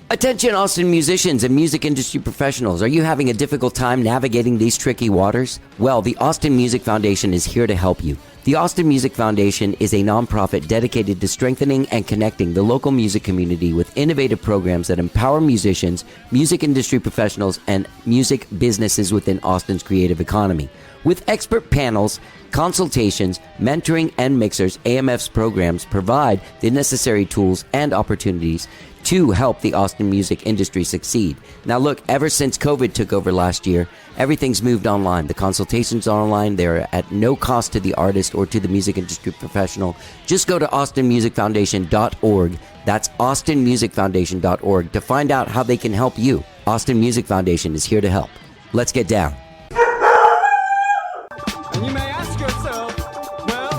Attention Austin musicians and music industry professionals. Are you having a difficult time navigating these tricky waters? Well, the Austin Music Foundation is here to help you. The Austin Music Foundation is a nonprofit dedicated to strengthening and connecting the local music community with innovative programs that empower musicians, music industry professionals, and music businesses within Austin's creative economy. With expert panels, consultations, mentoring, and mixers, AMF's programs provide the necessary tools and opportunities to help the Austin music industry succeed. Now look, ever since COVID took over last year, everything's moved online. The consultations are online. They're at no cost to the artist or to the music industry professional. Just go to austinmusicfoundation.org. That's austinmusicfoundation.org to find out how they can help you. Austin Music Foundation is here to help. Let's get down. And you may ask yourself, well,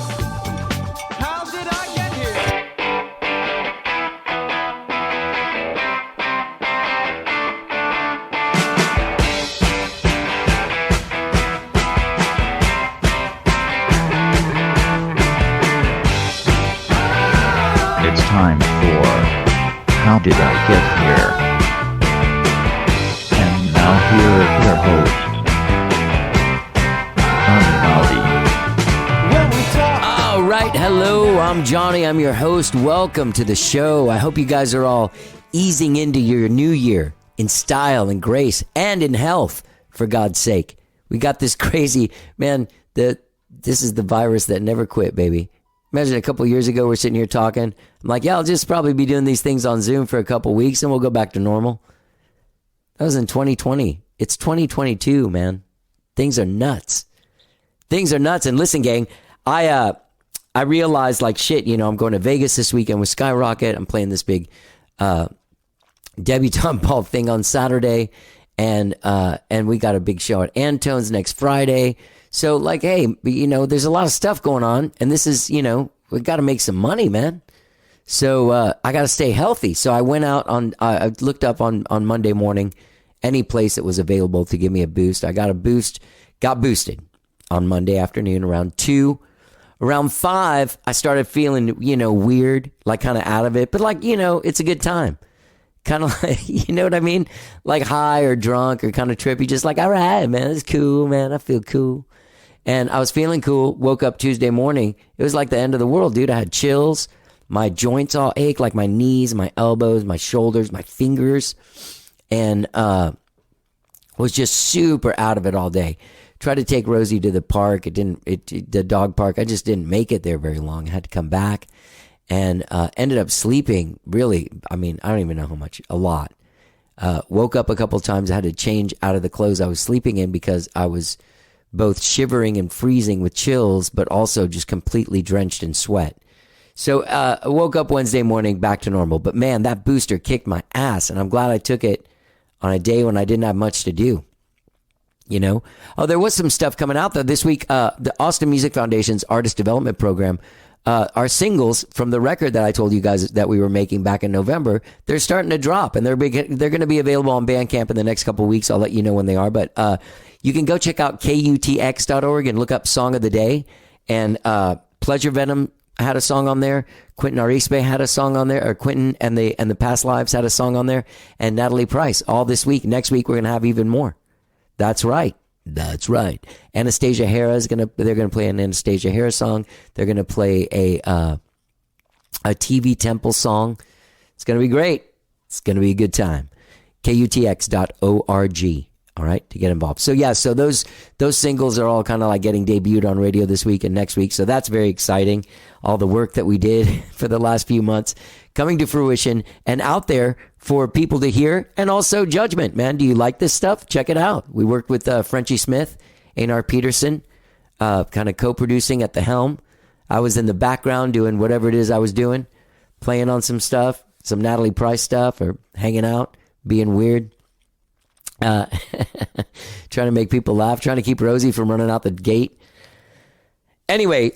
how did I get here? It's time for How Did I Get Here? And now here is your host, All right, hello, I'm Johnny. I'm your host. Welcome to the show. I hope you guys are all easing into your new year in style and grace and in health, for God's sake. We got this crazy, man, this is the virus that never quit, baby. Imagine a couple years ago, we're sitting here talking. I'm like, yeah, I'll just probably be doing these things on Zoom for a couple weeks and we'll go back to normal. That was in 2020. It's 2022, man. Things are nuts. Things are nuts. And listen, gang, I realized like shit, I'm going to Vegas this weekend with Skyrocket. I'm playing this big debutante ball thing on Saturday. And we got a big show at Antone's next Friday. So like, hey, there's a lot of stuff going on. And this is, we got to make some money, man. So I got to stay healthy. So I went out I looked up on Monday morning, any place that was available to give me a boost. I got boosted on Monday afternoon around 2. Around 5, I started feeling, weird, like kind of out of it. But like, it's a good time. Kind of like, you know what I mean? Like high or drunk or kind of trippy. Just like, all right, man, it's cool, man. I feel cool. And I was feeling cool. Woke up Tuesday morning. It was like the end of the world, dude. I had chills. My joints all ache, like my knees, my elbows, my shoulders, my fingers. And was just super out of it all day. Tried to take Rosie to the park. The dog park. I just didn't make it there very long. I had to come back and ended up sleeping really. I mean, I don't even know how much, a lot. Woke up a couple times. I had to change out of the clothes I was sleeping in because I was both shivering and freezing with chills, but also just completely drenched in sweat. So I woke up Wednesday morning back to normal. But man, that booster kicked my ass. And I'm glad I took it on a day when I didn't have much to do. Oh, there was some stuff coming out though this week. The Austin Music Foundation's Artist Development Program, our singles from the record that I told you guys that we were making back in November, they're starting to drop and they're going to be available on Bandcamp in the next couple of weeks. I'll let you know when they are, but you can go check out kutx.org and look up Song of the Day. And Pleasure Venom had a song on there. Quentin Arispe had a song on there, or Quentin and the Past Lives had a song on there, and Natalie Price all this week. Next week we're going to have even more. That's right. Anastasia Hara they're gonna play an Anastasia Hara song. They're gonna play a TV Temple song. It's gonna be great. It's gonna be a good time. KUTX.org. All right, to get involved. So yeah, so those singles are all kind of like getting debuted on radio this week and next week. So that's very exciting. All the work that we did for the last few months coming to fruition and out there for people to hear, and also judgment, man. Do you like this stuff? Check it out. We worked with Frenchie Smith, Einar Peterson, kind of co-producing at the helm. I was in the background doing whatever it is I was doing, playing on some stuff, some Natalie Price stuff, or hanging out, being weird. Trying to make people laugh, trying to keep Rosie from running out the gate. Anyway,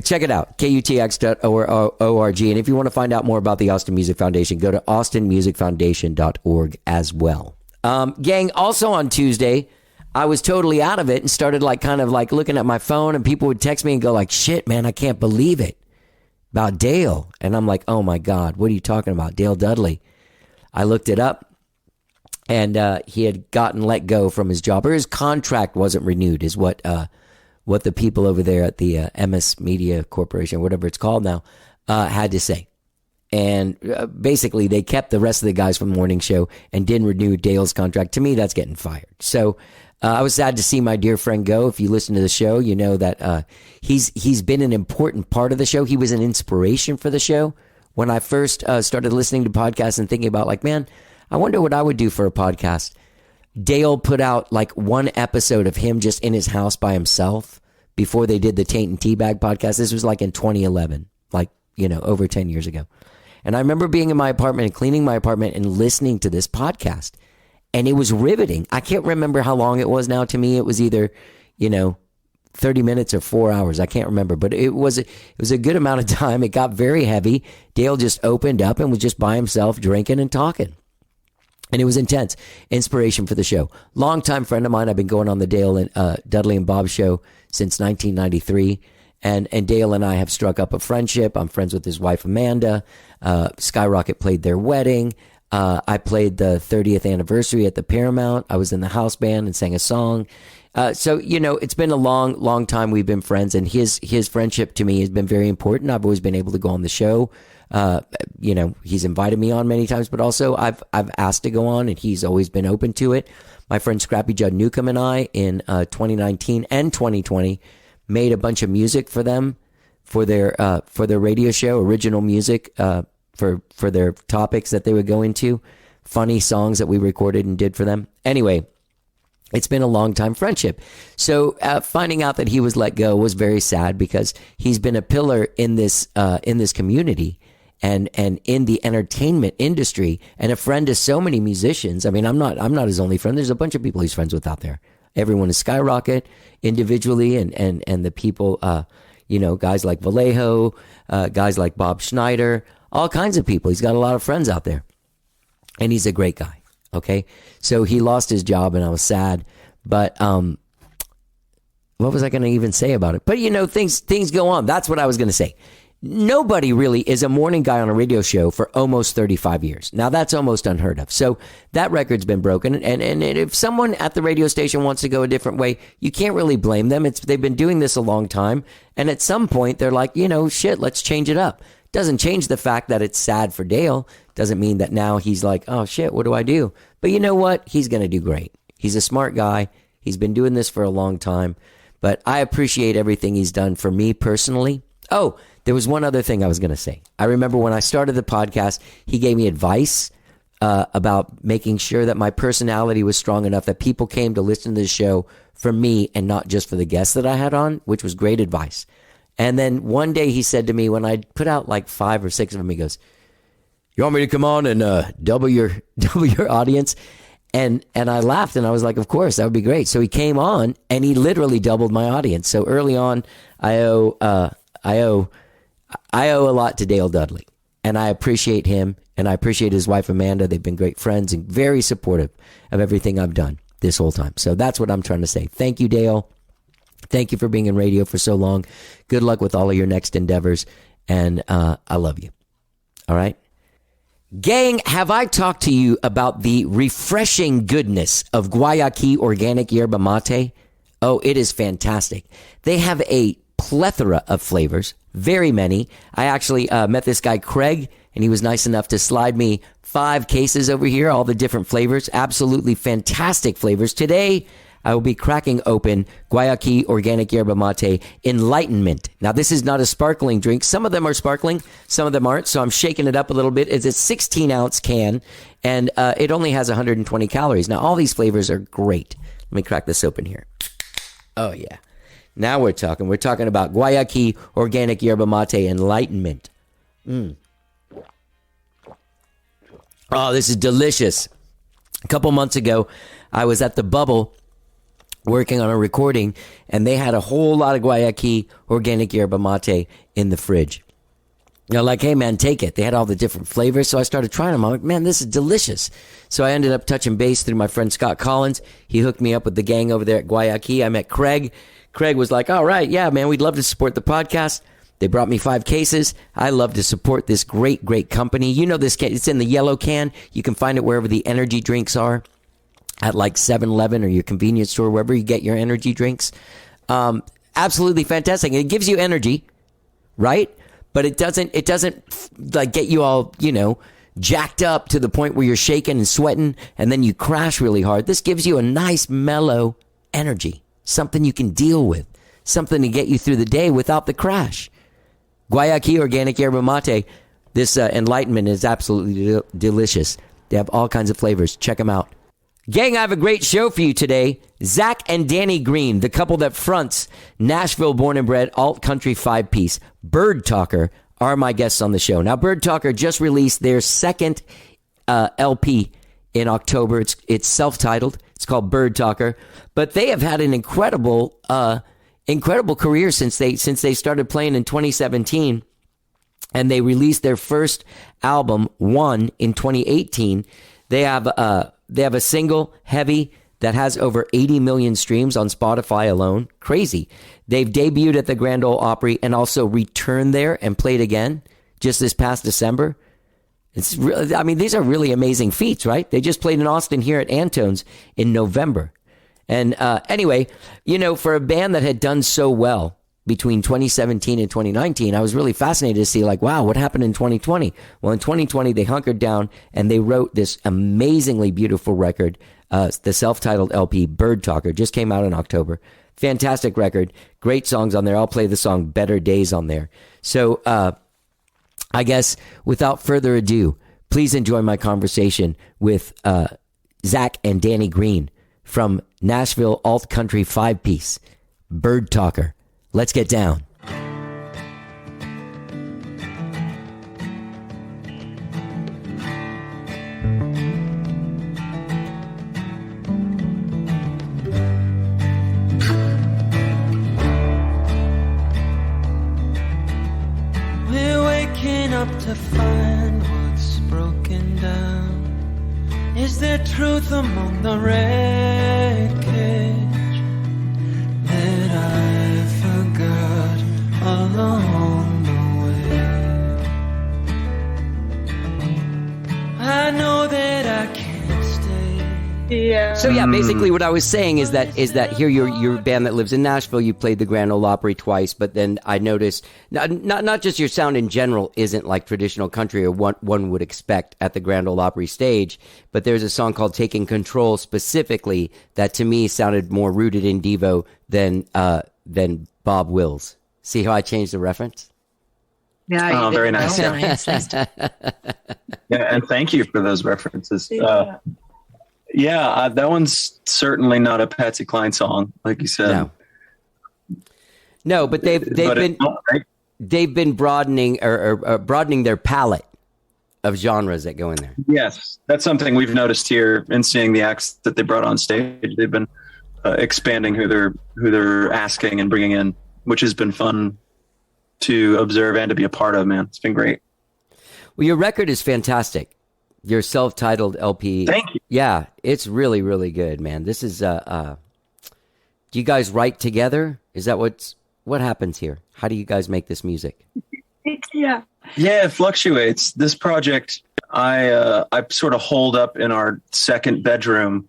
check it out, kutx.org. And if you want to find out more about the Austin Music Foundation, go to austinmusicfoundation.org as well. Gang, also on Tuesday, I was totally out of it and started kind of looking at my phone, and people would text me and go like, shit, man, I can't believe it about Dale. And I'm like, oh my God, what are you talking about? Dale Dudley. I looked it up, and he had gotten let go from his job, or his contract wasn't renewed, is what the people over there at the MS Media Corporation, whatever it's called now, had to say. And basically, they kept the rest of the guys from the morning show and didn't renew Dale's contract. To me, that's getting fired. So I was sad to see my dear friend go. If you listen to the show, you know that he's been an important part of the show. He was an inspiration for the show. When I first started listening to podcasts and thinking about, like, man, I wonder what I would do for a podcast. Dale put out like one episode of him just in his house by himself before they did the Taint and Teabag podcast. This was like in 2011, like, over 10 years ago. And I remember being in my apartment and cleaning my apartment and listening to this podcast. And it was riveting. I can't remember how long it was now. To me, it was either, 30 minutes or 4 hours. I can't remember, but it was a good amount of time. It got very heavy. Dale just opened up and was just by himself drinking and talking. And it was intense. Inspiration for the show. Longtime friend of mine. I've been going on the Dale and Dudley and Bob show since 1993. And Dale and I have struck up a friendship. I'm friends with his wife, Amanda. Skyrocket played their wedding. I played the 30th anniversary at the Paramount. I was in the house band and sang a song. So, it's been a long, long time we've been friends, and his friendship to me has been very important. I've always been able to go on the show. He's invited me on many times, but also I've asked to go on, and he's always been open to it. My friend Scrappy Judd Newcomb and I in 2019 and 2020 made a bunch of music for them for their radio show, original music for their topics that they would go into, funny songs that we recorded and did for them. Anyway, it's been a long time friendship. So finding out that he was let go was very sad, because he's been a pillar in this community and in the entertainment industry, and a friend to so many musicians. I mean, I'm not his only friend. There's a bunch of people he's friends with out there. Everyone is Skyrocket individually, and the people, guys like Vallejo, guys like Bob Schneider, all kinds of people. He's got a lot of friends out there, and he's a great guy. Okay, so he lost his job, and I was sad. But what was I going to even say about it? But things go on. That's what I was going to say. Nobody really is a morning guy on a radio show for almost 35 years. Now, that's almost unheard of. So that record's been broken. And if someone at the radio station wants to go a different way, you can't really blame them. They've been doing this a long time. And at some point, they're like, shit, let's change it up. Doesn't change the fact that it's sad for Dale. Doesn't mean that now he's like, oh, shit, what do I do? But you know what? He's going to do great. He's a smart guy. He's been doing this for a long time. But I appreciate everything he's done for me personally. Oh, there was one other thing I was going to say. I remember when I started the podcast, he gave me advice about making sure that my personality was strong enough that people came to listen to the show for me and not just for the guests that I had on, which was great advice. And then one day he said to me, when I put out like 5 or 6 of them, he goes, "You want me to come on and double your audience?" And I laughed, and I was like, of course, that would be great. So he came on, and he literally doubled my audience. So early on, I owe a lot to Dale Dudley, and I appreciate him, and I appreciate his wife, Amanda. They've been great friends and very supportive of everything I've done this whole time. So that's what I'm trying to say. Thank you, Dale. Thank you for being in radio for so long. Good luck with all of your next endeavors, and I love you. All right? Gang, have I talked to you about the refreshing goodness of Guayaquil organic yerba mate? Oh, it is fantastic. They have a plethora of flavors, very many. I actually met this guy, Craig, and he was nice enough to slide me 5 cases over here, all the different flavors. Absolutely fantastic flavors. Today, I will be cracking open Guayaquil Organic Yerba Mate Enlightenment. Now, this is not a sparkling drink. Some of them are sparkling, some of them aren't, so I'm shaking it up a little bit. It's a 16-ounce can, and it only has 120 calories. Now, all these flavors are great. Let me crack this open here. Oh, yeah. Now we're talking. We're talking about Guayaquil Organic Yerba Mate Enlightenment. Oh, this is delicious. A couple months ago, I was at the Bubble working on a recording, and they had a whole lot of Guayaquil Organic Yerba Mate in the fridge. They're like, hey, man, take it. They had all the different flavors, so I started trying them. I'm like, man, this is delicious. So I ended up touching base through my friend Scott Collins. He hooked me up with the gang over there at Guayaquil. I met Craig. Craig was like, all right, yeah, man, we'd love to support the podcast. They brought me 5 cases. I love to support this great, great company. You know this can, it's in the yellow can. You can find it wherever the energy drinks are, at like 7-Eleven or your convenience store, wherever you get your energy drinks. Absolutely fantastic. It gives you energy, right? But it doesn't like get you all, jacked up to the point where you're shaking and sweating and then you crash really hard. This gives you a nice mellow energy, something you can deal with, something to get you through the day without the crash. Guayaki Organic Yerba Mate, this enlightenment is absolutely delicious. They have all kinds of flavors. Check them out. Gang, I have a great show for you today. Zack and Dani Green, the couple that fronts Nashville born and bred alt country 5-piece, Birdtalker, are my guests on the show. Now, Birdtalker just released their second LP in October. It's self-titled. It's called Birdtalker. But they have had an incredible career since they started playing in 2017, and they released their first album, One, in 2018. They have a single, Heavy, that has over 80 million streams on Spotify alone. Crazy. They've debuted at the Grand Ole Opry and also returned there and played again just this past December. It's really, I mean, these are really amazing feats, right? They just played in Austin here at Antone's in November. And anyway, for a band that had done so well between 2017 and 2019, I was really fascinated to see, like, wow, what happened in 2020? Well, in 2020, they hunkered down and they wrote this amazingly beautiful record, the self-titled LP, Birdtalker, just came out in October. Fantastic record. Great songs on there. I'll play the song Better Days on there. So I guess without further ado, please enjoy my conversation with Zack and Dani Green from Nashville alt country 5-piece, Birdtalker. Let's get down. We're waking up to find what's broken down. Is there truth among the wreckage that I forgot along the way? I know that I can't stay. Yeah. So yeah, basically what I was saying is that here you're a band that lives in Nashville. You played the Grand Ole Opry twice, but then I noticed not just your sound in general isn't like traditional country or what one would expect at the Grand Ole Opry stage, but there's a song called Taking Control specifically that to me sounded more rooted in Devo than Bob Wills. See how I changed the reference? Yeah, Oh, very nice. Yeah. Yeah, and thank you for those references. Yeah. That one's certainly not a Patsy Cline song, like you said. No, but they've been broadening or broadening their palette of genres that go in there. Yes, that's something we've noticed here in seeing the acts that they brought on stage. They've been expanding who they're asking and bringing in, which has been fun to observe and to be a part of. Man, it's been great. Well, your record is fantastic. Your self-titled LP. Thank you. Yeah, it's really, really good, man. This is do you guys write together? Is that what happens here? How do you guys make this music? Yeah. Yeah, it fluctuates. This project, I sort of holed up in our second bedroom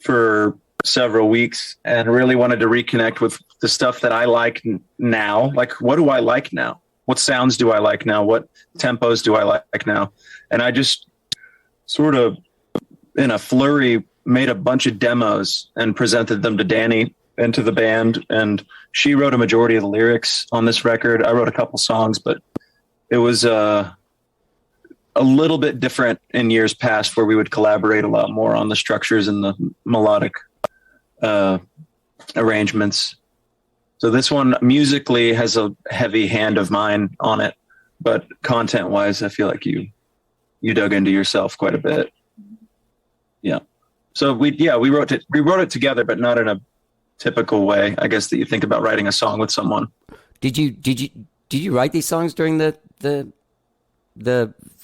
for several weeks and really wanted to reconnect with the stuff that I like now. Like, what do I like now? What sounds do I like now? What tempos do I like now? And I just sort of, in a flurry, made a bunch of demos and presented them to Dani and to the band. And she wrote a majority of the lyrics on this record. I wrote a couple songs, but it was a little bit different in years past where we would collaborate a lot more on the structures and the melodic arrangements. So this one musically has a heavy hand of mine on it, but content wise, I feel like you dug into yourself quite a bit. Yeah. So we wrote it together, but not in a typical way, I guess, that you think about writing a song with someone. Did you write these songs during the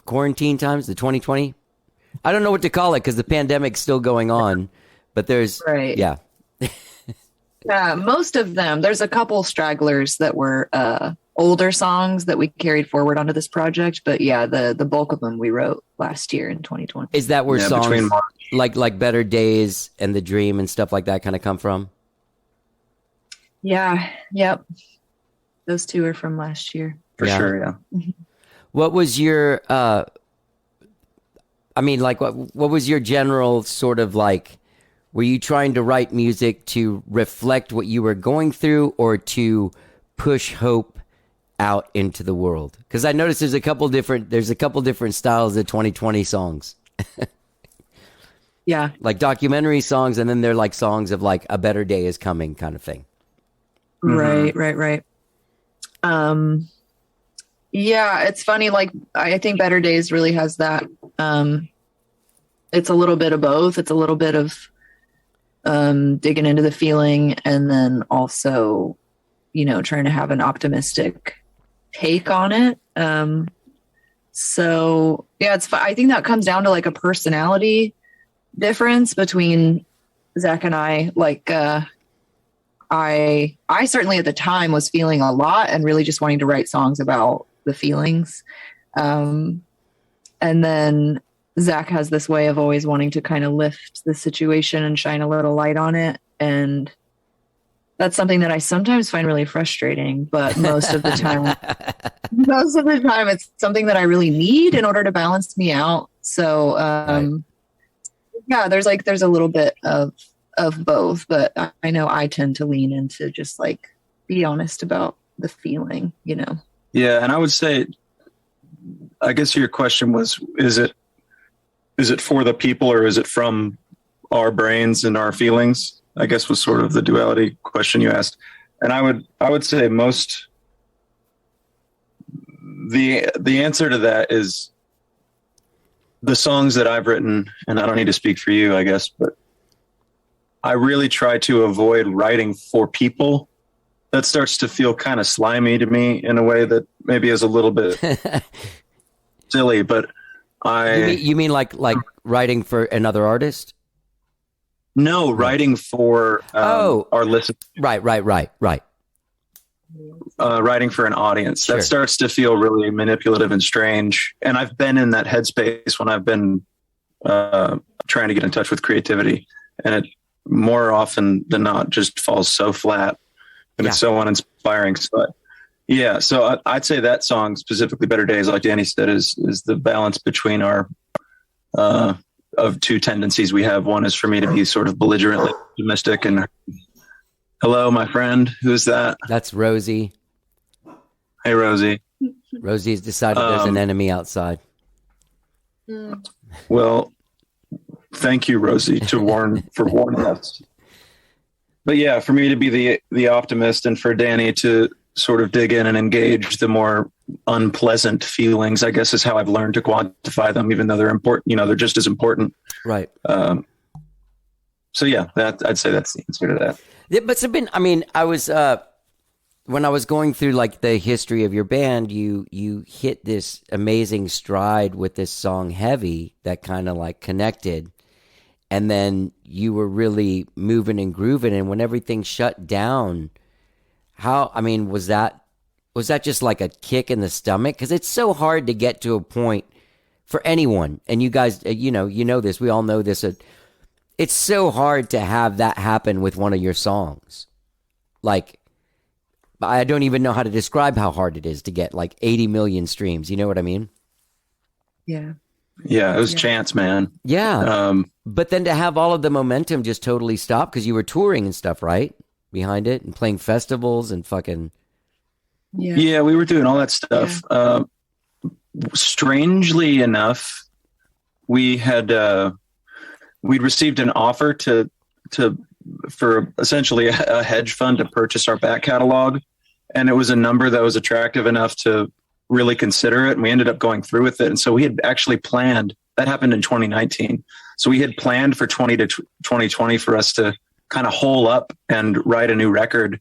quarantine times, the 2020? I don't know what to call it because the pandemic's still going on, but there's Right. Yeah. Yeah, most of them. There's a couple stragglers that were older songs that we carried forward onto this project, but yeah, the bulk of them we wrote last year in 2020. Is that where songs between March. like Better Days and The Dream and stuff like that kind of come from? Yeah, yep. Those two are from last year. For sure, yeah. What was your what was your general sort of like, were you trying to write music to reflect what you were going through or to push hope out into the world? Because I noticed there's a couple different styles of 2020 songs. Yeah. Like documentary songs, and then they're like songs of like a better day is coming kind of thing. Right. Yeah, it's funny. Like, I think Better Days really has that. It's a little bit of both. It's a little bit of digging into the feeling, and then also, trying to have an optimistic take on it. So yeah, I think that comes down to like a personality difference between Zack and I. Like, I certainly at the time was feeling a lot and really just wanting to write songs about the feelings. And then Zack has this way of always wanting to kind of lift the situation and shine a little light on it. And that's something that I sometimes find really frustrating, but most of the time it's something that I really need in order to balance me out. So, yeah, there's a little bit of both, but I know I tend to lean into just like be honest about the feeling, Yeah, and I would say, I guess your question was, is it for the people or is it from our brains and our feelings? I guess was sort of the duality question you asked. And I would say the answer to that is the songs that I've written, and I don't need to speak for you, I guess, but I really try to avoid writing for people. That starts to feel kind of slimy to me in a way that maybe is a little bit silly, but You mean like writing for another artist? No, writing for our listeners. Right. Writing for an audience. Sure. That starts to feel really manipulative and strange. And I've been in that headspace when I've been trying to get in touch with creativity. And it more often than not just falls so flat and it's so uninspiring. So, yeah, so I'd say that song, specifically Better Days, like Dani said, is the balance between our of two tendencies we have. One is for me to be sort of belligerently optimistic and hello, my friend. Who's that? That's Rosie. Hey, Rosie. Rosie's decided there's an enemy outside. Well, thank you, Rosie, for warning us. But yeah, for me to be the optimist and for Dani to sort of dig in and engage the more unpleasant feelings, I guess, is how I've learned to quantify them, even though they're important. They're just as important. Right. So yeah, I'd say that's the answer to that. Yeah, but it's been, I was, when I was going through like the history of your band, you hit this amazing stride with this song Heavy that kind of like connected. And then you were really moving and grooving. And when everything shut down, was that just like a kick in the stomach? Because it's so hard to get to a point for anyone. And you guys, you know this, we all know this. It's so hard to have that happen with one of your songs. Like, I don't even know how to describe how hard it is to get like 80 million streams. You know what I mean? Yeah. Yeah, it was chance, man. Yeah. But then to have all of the momentum just totally stop because you were touring and stuff, right? Behind it and playing festivals and fucking. Yeah, we were doing all that stuff. Yeah. Strangely enough, we had we'd received an offer for essentially a hedge fund to purchase our back catalog, and it was a number that was attractive enough to really consider it, and we ended up going through with it. And so we had actually planned, that happened in 2019, so we had planned for 2020 for us to kind of hole up and write a new record.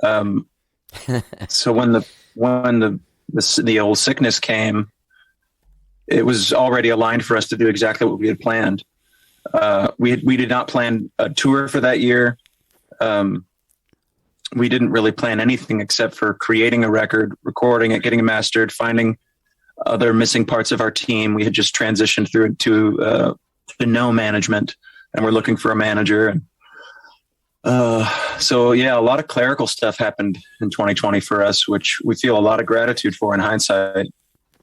So when the old sickness came, it was already aligned for us to do exactly what we had planned. We did not plan a tour for that year. we didn't really plan anything except for creating a record, recording it, getting it mastered, finding other missing parts of our team. We had just transitioned through to no management, and we're looking for a manager. And so yeah, a lot of clerical stuff happened in 2020 for us, which we feel a lot of gratitude for in hindsight.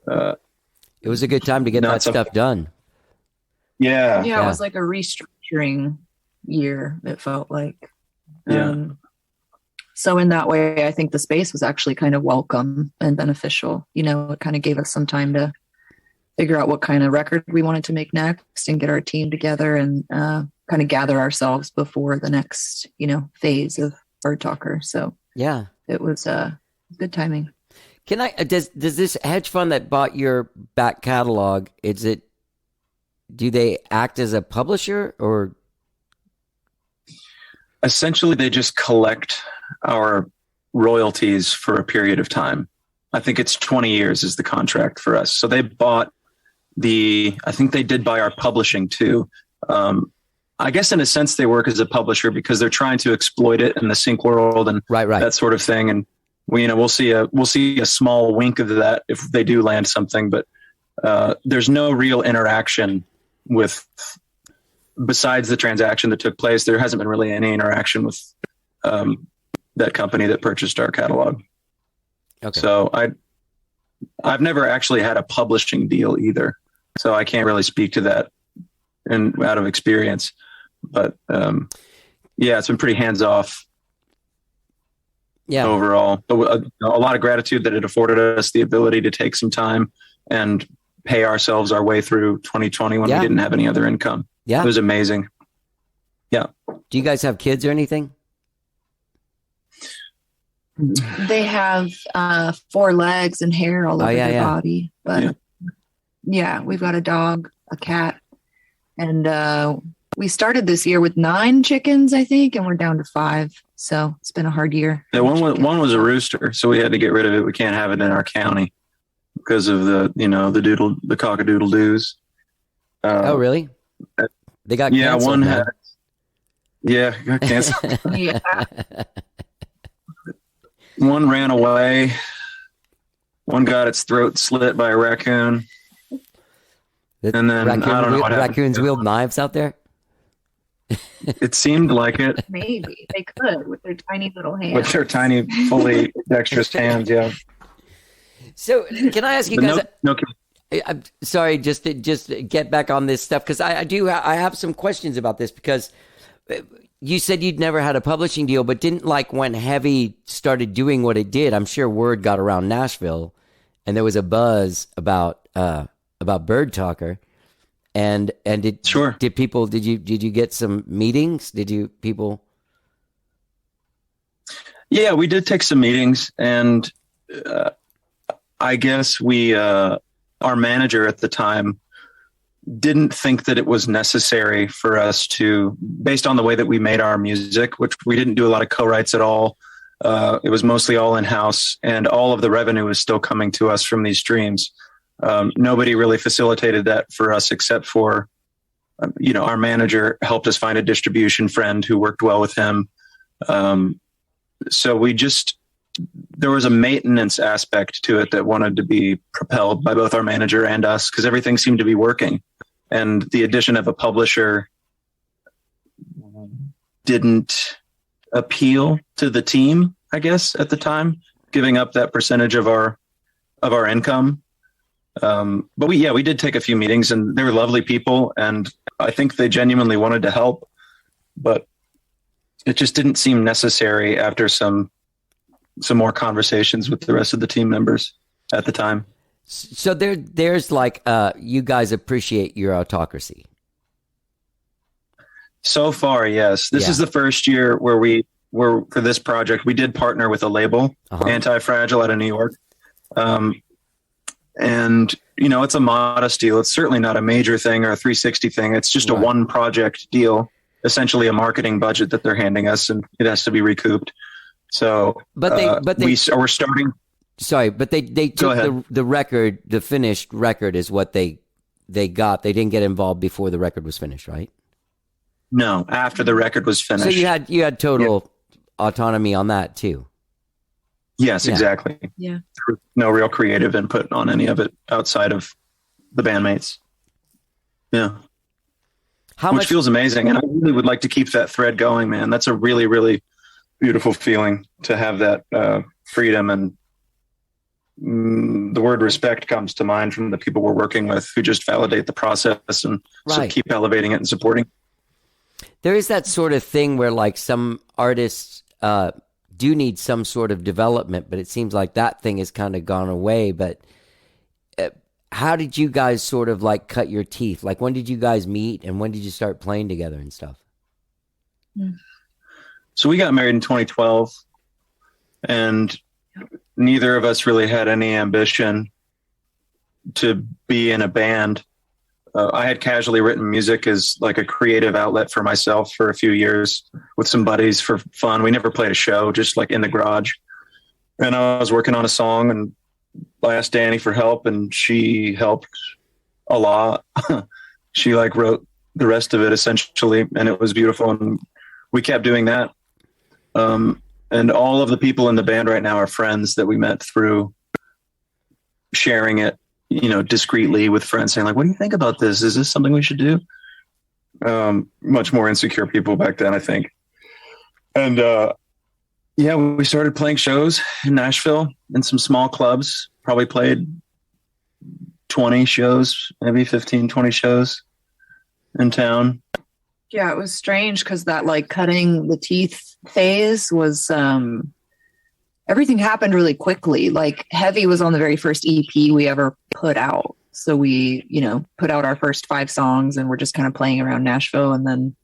It was a good time to get that stuff done. Yeah. Yeah, it was like a restructuring year, it felt like. So in that way, I think the space was actually kind of welcome and beneficial. You know, it kind of gave us some time to figure out what kind of record we wanted to make next and get our team together and kind of gather ourselves before the next, phase of Birdtalker. So yeah, it was good timing. Can I, does this hedge fund that bought your back catalog, do they act as a publisher or? Essentially, they just collect our royalties for a period of time. I think it's 20 years is the contract for us. So they bought I think they did buy our publishing too. I guess in a sense they work as a publisher because they're trying to exploit it in the sync world and right. that sort of thing. And we'll see a small wink of that if they do land something, but there's no real interaction besides the transaction that took place. There hasn't been really any interaction with that company that purchased our catalog. Okay. So I've never actually had a publishing deal either, so I can't really speak to that out of experience. But it's been pretty hands off. Yeah. Overall, a lot of gratitude that it afforded us the ability to take some time and pay ourselves our way through 2020 when we didn't have any other income. Yeah, it was amazing. Yeah. Do you guys have kids or anything? They have 4 legs and hair all over their body. But yeah, we've got a dog, a cat, and we started this year with 9 chickens, I think, and we're down to 5. So it's been a hard year. Yeah, one was a rooster, so we had to get rid of it. We can't have it in our county because of the cockadoodle doos. Oh, really? They got canceled. One had. Yeah, got canceled. Yeah. One ran away. One got its throat slit by a raccoon. And then I don't know what happened. Raccoons wield knives out there? It seemed like it. Maybe they could with their tiny little hands. With their tiny, fully dexterous hands, yeah. So, can I ask you guys? I'm sorry, just to get back on this stuff because I have some questions about this because you said you'd never had a publishing deal, but didn't when Heavy started doing what it did. I'm sure word got around Nashville, and there was a buzz about Birdtalker. And did you get some meetings? Yeah, we did take some meetings, and I guess our manager at the time didn't think that it was necessary for us to, based on the way that we made our music, which we didn't do a lot of co-writes at all. It was mostly all in-house, and all of the revenue was still coming to us from these streams. Nobody really facilitated that for us except for, our manager helped us find a distribution friend who worked well with him. So there was a maintenance aspect to it that wanted to be propelled by both our manager and us because everything seemed to be working. And the addition of a publisher didn't appeal to the team, I guess, at the time, giving up that percentage of our income. But we did take a few meetings, and they were lovely people, and I think they genuinely wanted to help, but it just didn't seem necessary after some more conversations with the rest of the team members at the time. So there's you guys appreciate your autocracy. So far, yes. This is the first year where for this project, we did partner with a label, Anti-Fragile out of New York. And, it's a modest deal. It's certainly not a major thing or a 360 thing. It's just a one project deal, essentially a marketing budget that they're handing us, and it has to be recouped. So, we're starting. Sorry, but they took the record, the finished record is what they got. They didn't get involved before the record was finished, right? No, after the record was finished. So you had total autonomy on that too. Yes, Yeah. exactly. Yeah. No real creative input on any of it outside of the bandmates. Yeah. How Which much? feels amazing. And I really would like to keep that thread going, man. That's a really, really beautiful feeling to have that freedom. And the word respect comes to mind from the people we're working with who just validate the process and Right. keep elevating it and supporting. There is that sort of thing where like some artists do need some sort of development, but it seems like that thing has kind of gone away. But how did you guys sort of like cut your teeth? Like when did you guys meet and when did you start playing together and stuff? So we got married in 2012, and neither of us really had any ambition to be in a band. I had casually written music as like a creative outlet for myself for a few years with some buddies for fun. We never played a show, just like in the garage. And I was working on a song, and I asked Dani for help, and she helped a lot. She like wrote the rest of it essentially, and it was beautiful. And we kept doing that. And all of the people in the band right now are friends that we met through sharing it, you know, discreetly with friends saying like, what do you think about this? Is this something we should do? Much more insecure people back then, I think. And, yeah, we started playing shows in Nashville in some small clubs, probably played 20 shows, maybe 15, 20 shows in town. Yeah, it was strange because that like cutting the teeth phase was everything happened really quickly. Like Heavy was on the very first EP we ever put out. So we, you know, put out our first 5 songs and we're just kind of playing around Nashville, and then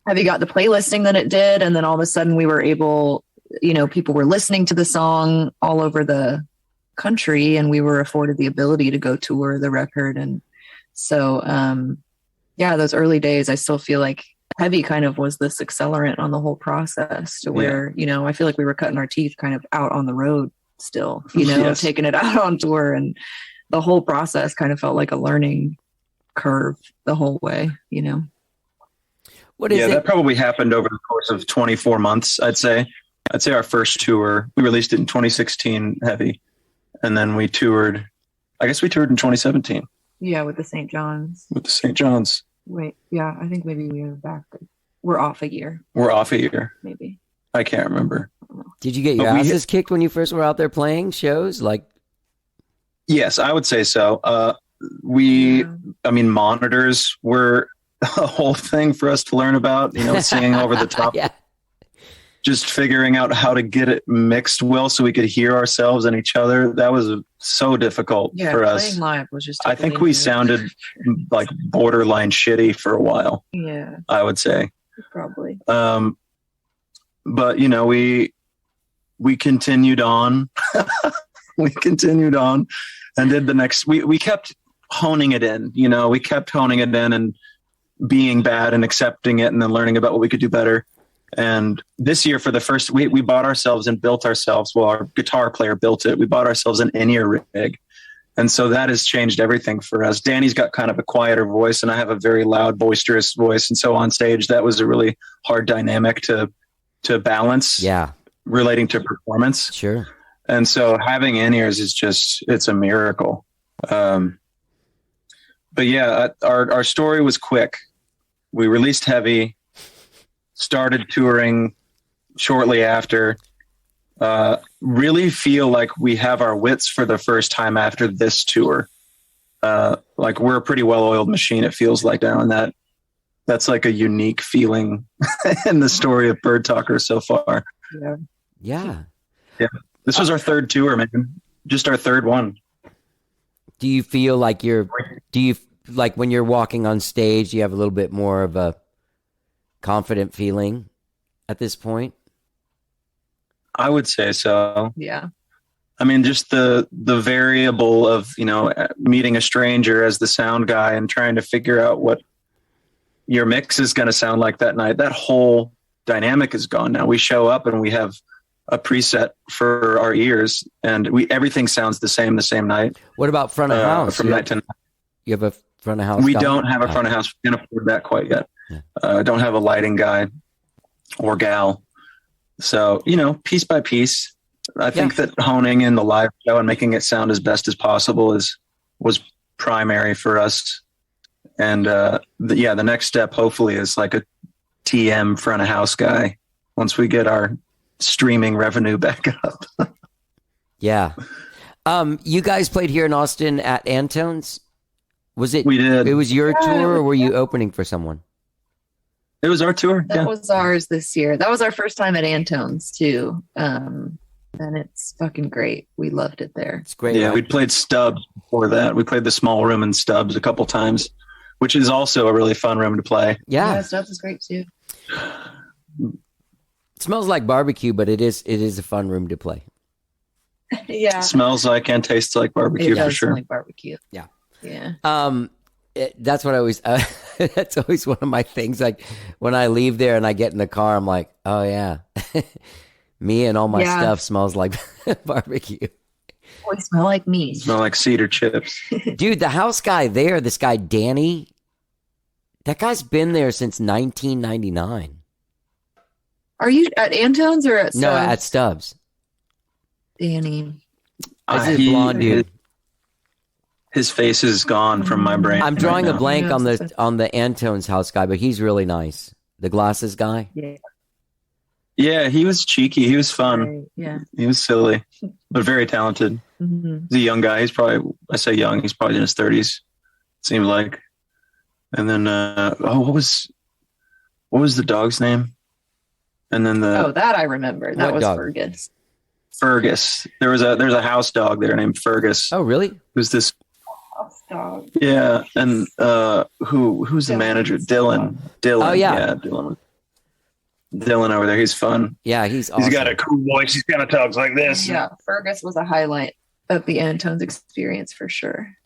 Heavy got the playlisting that it did, and then all of a sudden we were able, you know, people were listening to the song all over the country, and we were afforded the ability to go tour the record. And so yeah, those early days, I still feel like Heavy kind of was this accelerant on the whole process to where, you know, I feel like we were cutting our teeth kind of out on the road still, you know, Yes. taking it out on tour, and the whole process kind of felt like a learning curve the whole way, you know. What is Yeah, it? that probably happened over the course of 24 months, I'd say. I'd say our first tour, we released it in 2016, Heavy. And then we toured, I guess we toured in 2017 Yeah, with the St. John's. with the St. John's. Wait, yeah, I think maybe we were back. We're off a year, We're off a year. maybe. I can't remember. Did you get your But we asses kicked when you first were out there playing shows? Like, Yes, I would say so. Yeah. I mean, monitors were a whole thing for us to learn about, you know, singing over the top, yeah, just figuring out how to get it mixed well so we could hear ourselves and each other. That was so difficult Yeah, for playing us. live was just. I think we sounded like borderline shitty for a while, Yeah, I would say. probably. But you know, we continued on. We continued on and did the next. We kept honing it in. You know, we kept honing it in and being bad and accepting it, and then learning about what we could do better. And this year, for the first, we bought ourselves and built ourselves. Well, our guitar player built it. We bought ourselves an in-ear rig. And so that has changed everything for us. Dani's got kind of a quieter voice, and I have a very loud, boisterous voice. And so on stage, that was a really hard dynamic to balance, yeah, relating to performance. sure. And so having in-ears is just, it's a miracle. But yeah, our story was quick. We released Heavy, started touring shortly after, really feel like we have our wits for the first time after this tour. Like we're a pretty well-oiled machine, it feels like now, and that's like a unique feeling in the story of Birdtalker so far. Yeah. This was our third tour, man. Just our third one. Do you feel like like when you're walking on stage, you have a little bit more of a confident feeling at this point? I would say so. Yeah. I mean, just the variable of, you know, meeting a stranger as the sound guy and trying to figure out what your mix is going to sound like that night. That whole dynamic is gone now. We show up and we have a preset for our ears, and everything sounds the same night. What about front of house? From night to night. You have a front of house? We guy? don't have a Oh. front of house. We can't afford that quite yet. Yeah. Don't have a lighting guy. or gal. So, piece by piece, I think that honing in the live show and making it sound as best as possible was primary for us. And the next step hopefully is like a TM front of house guy once we get our streaming revenue back up. Yeah. You guys played here in Austin at Antone's? Was it? We did. It was your tour, or were you opening for someone? It was our tour. That was ours this year. That was our first time at Antone's too. And it's fucking great. We loved it there. It's great. Yeah, right? we played Stubbs before that. We played the small room in Stubbs a couple times, which is also a really fun room to play. Yeah. Stubbs is great too. It smells like barbecue, but it is a fun room to play. Yeah. Smells like and tastes like barbecue It does for sure. smell like barbecue. Yeah. Yeah. That's what I always. That's always one of my things. Like when I leave there and I get in the car, I'm like, oh yeah, me and all my stuff smells like barbecue. We smell like meat. Smell like cedar chips. Dude, the house guy there, this guy Dani, that guy's been there since 1999. Are you at Antone's or at Stubbs? No, at Stubbs. Danny. This is blonde dude. His face is gone from my brain. I'm drawing right a now. blank on the Antone's house guy, but he's really nice. The glasses guy. Yeah. Yeah, he was cheeky. He was fun. Right. Yeah. He was silly, but very talented. Mm-hmm. He's a young guy. He's probably, I say young, he's probably in his 30s, it seems like. And then, what was the dog's name? And then that I remember. That What was dog? Fergus. There's a house dog there named Fergus. Oh, really? Who's this? Dog. Yeah. And who's the manager? Dylan. Oh, yeah. Yeah, Dylan over there. He's fun. Yeah, he's awesome. He's got a cool voice. He's kind of talks like this. Yeah, Fergus was a highlight of the Antone's experience for sure.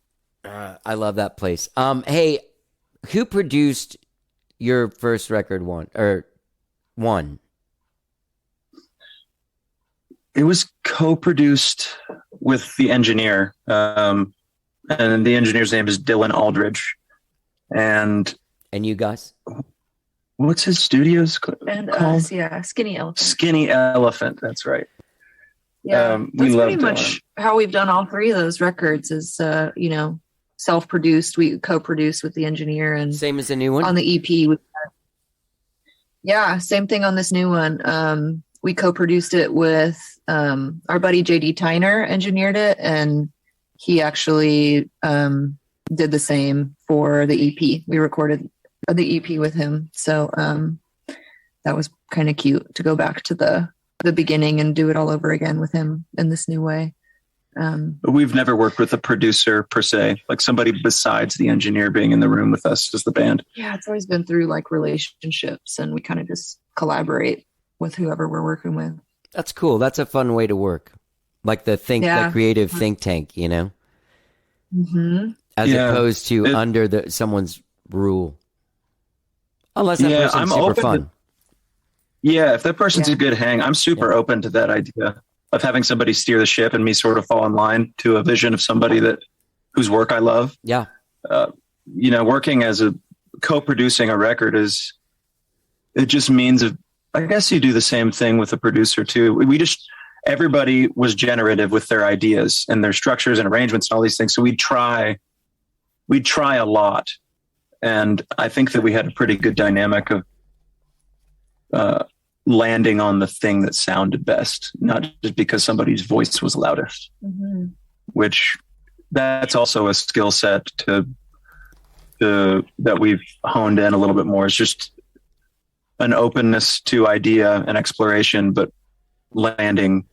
I love that place. Hey, who produced your first record? One? It was co-produced with the engineer, and the engineer's name is Dylan Aldridge. And you guys? what's his studios And called? us, yeah, Skinny Elephant. Skinny Elephant. That's right. Yeah, we that's love pretty much how we've done all three of those records. Is self-produced. We co-produced with the engineer, and Same as the new one? on the EP. Yeah, same thing on this new one. We co-produced it with our buddy JD Tyner, engineered it, and he actually did the same for the EP. We recorded the EP with him, so that was kind of cute to go back to the beginning and do it all over again with him in this new way. But we've never worked with a producer per se, like somebody besides the engineer being in the room with us as the band. Yeah, it's always been through like relationships, and we kind of just collaborate with whoever we're working with. That's cool. That's a fun way to work. Like the creative think tank, you know? Mm-hmm. As opposed to under someone's rule. Unless that person's I'm super open fun. If that person's a good hang, I'm super open to that idea of having somebody steer the ship and me sort of fall in line to a vision of somebody whose work I love. Yeah. Working as co-producing a record it just means I guess you do the same thing with a producer too. Everybody was generative with their ideas and their structures and arrangements and all these things. So we'd try a lot. And I think that we had a pretty good dynamic of landing on the thing that sounded best, not just because somebody's voice was loudest, which that's also a skill set that we've honed in a little bit more. It's just an openness to idea and exploration, but landing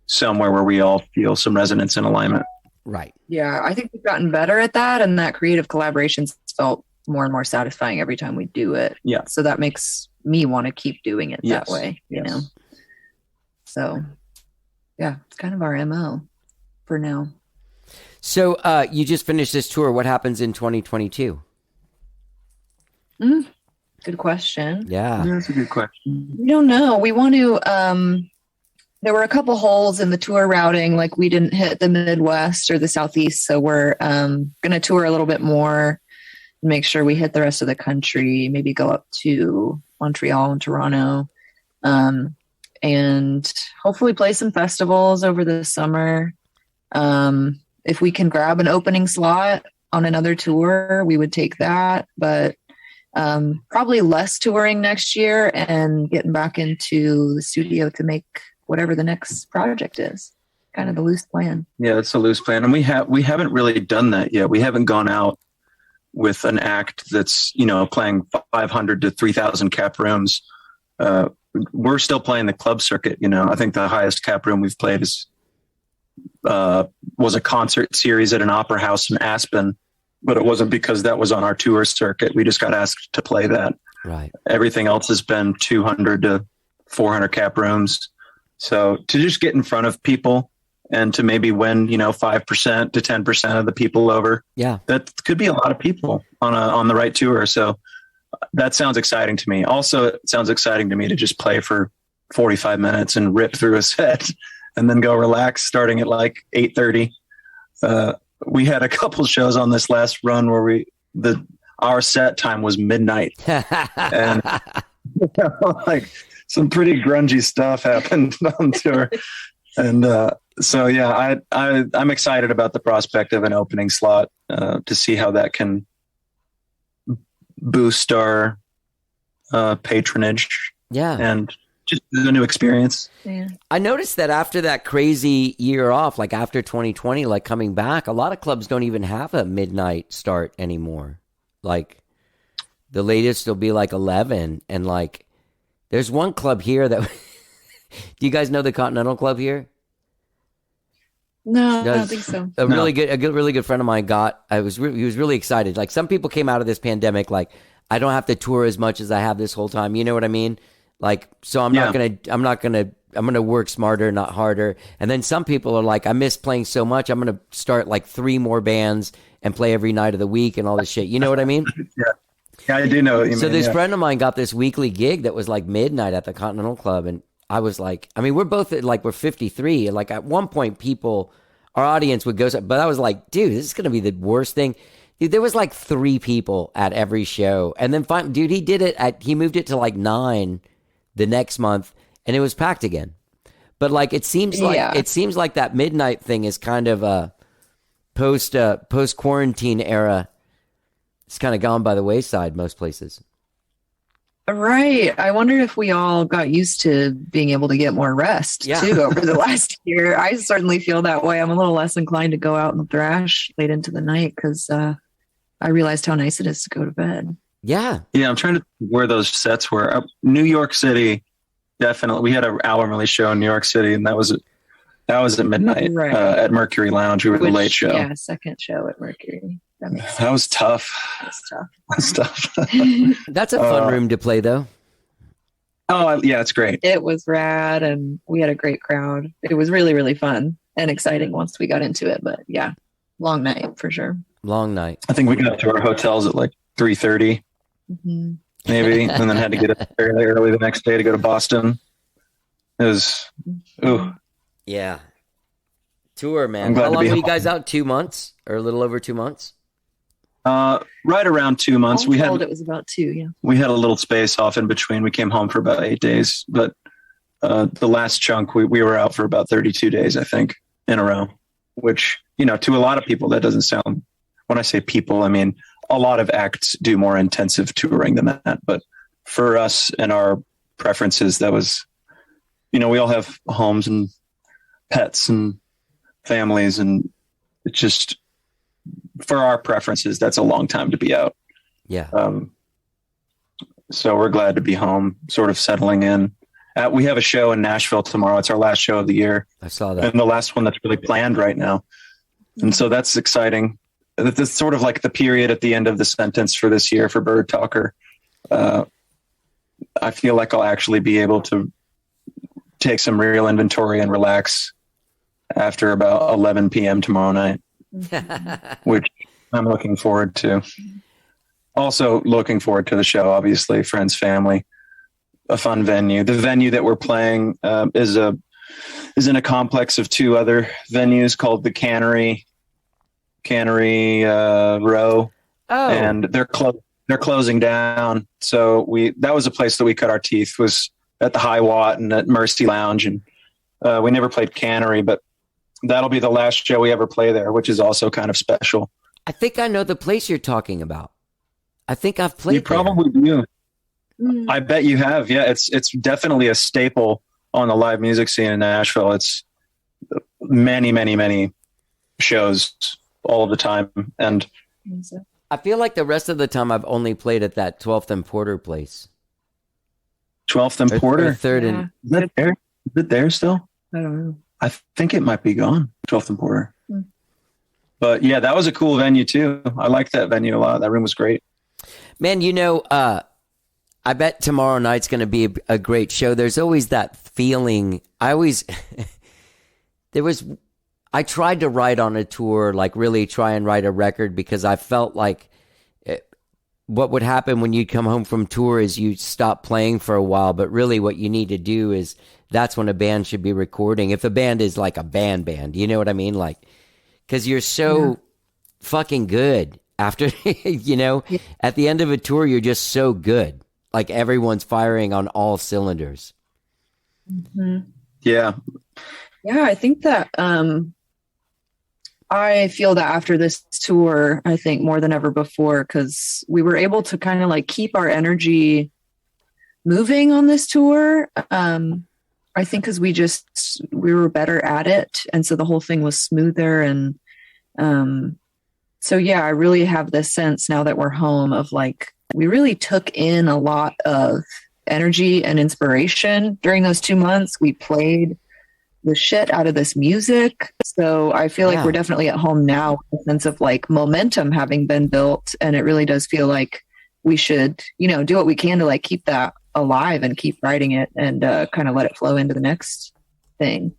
somewhere where we all feel some resonance and alignment. Right. Yeah, I think we've gotten better at that, and that creative collaborations felt more and more satisfying every time we do it. Yeah. So that makes me want to keep doing it that way, you know? So yeah, it's kind of our MO for now. So you just finished this tour. What happens in 2022? Good question. Yeah. That's a good question. We don't know. We want to, there were a couple holes in the tour routing, like we didn't hit the Midwest or the Southeast. So we're going to tour a little bit more, make sure we hit the rest of the country, maybe go up to Montreal and Toronto. and hopefully play some festivals over the summer. If we can grab an opening slot on another tour, we would take that, but probably less touring next year and getting back into the studio to make whatever the next project is. Kind of the loose plan. Yeah, it's a loose plan. And we haven't really done that yet. We haven't gone out with an act that's, playing 500 to 3,000 cap rooms. We're still playing the club circuit. I think the highest cap room we've played was a concert series at an opera house in Aspen, but it wasn't because that was on our tour circuit. We just got asked to play that. Right. Everything else has been 200 to 400 cap rooms. So to just get in front of people and to maybe win, 5% to 10% of the people over. Yeah. That could be a lot of people on the right tour. So that sounds exciting to me. Also, it sounds exciting to me to just play for 45 minutes and rip through a set and then go relax starting at like 8:30. We had a couple shows on this last run where our set time was midnight. And like some pretty grungy stuff happened on tour. And so, yeah, I'm excited about the prospect of an opening slot to see how that can boost our patronage. Yeah. And just a new experience. Yeah. I noticed that after that crazy year off, like after 2020, like coming back, a lot of clubs don't even have a midnight start anymore. Like the latest will be like 11. And like there's one club here that do you guys know the Continental Club here? No, I don't think so. Really good friend of mine he was really excited. Like some people came out of this pandemic like, I don't have to tour as much as I have this whole time. You know what I mean? Like, so I'm gonna work smarter, not harder. And then some people are like, I miss playing so much. I'm gonna start like 3 more bands and play every night of the week and all this shit. You know what I mean? Yeah, I do know what you mean. So this friend of mine got this weekly gig that was like midnight at the Continental Club. And I was like, I mean, we're both we're 53. And like at one point our audience would go, but I was like, dude, this is going to be the worst thing. Dude, there was like 3 people at every show. And then dude, he moved it to like 9 the next month and it was packed again. But like, it seems like that midnight thing is kind of a post quarantine era. It's kind of gone by the wayside most places. Right. I wonder if we all got used to being able to get more rest too over the last year. I certainly feel that way. I'm a little less inclined to go out and thrash late into the night because I realized how nice it is to go to bed. Yeah. Yeah, I'm trying to think where those sets were. New York City, definitely. We had an hour-early show in New York City, and that was at midnight at Mercury Lounge. We were the late show. Yeah, second show at Mercury. That was tough. That's tough. That's a fun room to play, though. Oh, yeah, it's great. It was rad, and we had a great crowd. It was really, really fun and exciting once we got into it. But yeah, long night for sure. Long night. I think we got to our hotels at like 3:30, maybe, and then had to get up fairly early the next day to go to Boston. It was, Yeah. Tour, man. How long were you guys out? 2 months or a little over 2 months? Right around 2 months. It was about 2. Yeah. We had a little space off in between. We came home for about 8 days, but the last chunk we were out for about 32 days, I think, in a row. Which to a lot of people that doesn't sound. When I say people, I mean a lot of acts do more intensive touring than that. But for us and our preferences, that was, we all have homes and pets and families, and it's just. For our preferences, that's a long time to be out. Yeah. So we're glad to be home, sort of settling in. We have a show in Nashville tomorrow. It's our last show of the year. I saw that. And the last one that's really planned right now. And so that's exciting. That's sort of like the period at the end of the sentence for this year for Birdtalker. I feel like I'll actually be able to take some real inventory and relax after about 11 p.m. tomorrow night. Which I'm looking forward to. Also looking forward to the show, obviously, friends, family, a fun venue. The venue that we're playing is in a complex of 2 other venues called the Cannery Row. Oh. And they're closing down. So that was a place that we cut our teeth, was at the High Watt and at Mercy Lounge. And we never played Cannery, but that'll be the last show we ever play there, which is also kind of special. I think I know the place you're talking about. I think I've played You probably do. I bet you have. Yeah, it's definitely a staple on the live music scene in Nashville. It's many shows all of the time. And I feel like the rest of the time I've only played at that 12th and Porter place. 12th and Porter? Or 3rd Yeah. and... Is that there? Is it there still? I don't know. I think it might be gone, 12th and Porter. But yeah, that was a cool venue too. I liked that venue a lot. That room was great. Man, I bet tomorrow night's going to be a great show. There's always that feeling. I tried to write on a tour, like really try and write a record, because I felt like what would happen when you'd come home from tour is you stop playing for a while. But really what you need to do is that's when a band should be recording. If a band is like a band, you know what I mean? Like, because you're so fucking good after, at the end of a tour, you're just so good. Like everyone's firing on all cylinders. Yeah. Yeah, I think that I feel that after this tour, I think more than ever before, because we were able to kind of like keep our energy moving on this tour. I think because we were better at it. And so the whole thing was smoother. And so, yeah, I really have this sense now that we're home of like, we really took in a lot of energy and inspiration during those 2 months. We played the shit out of this music. So I feel like we're definitely at home now with a sense of like momentum having been built. And it really does feel like we should, do what we can to like keep that alive and keep writing it and kind of let it flow into the next thing.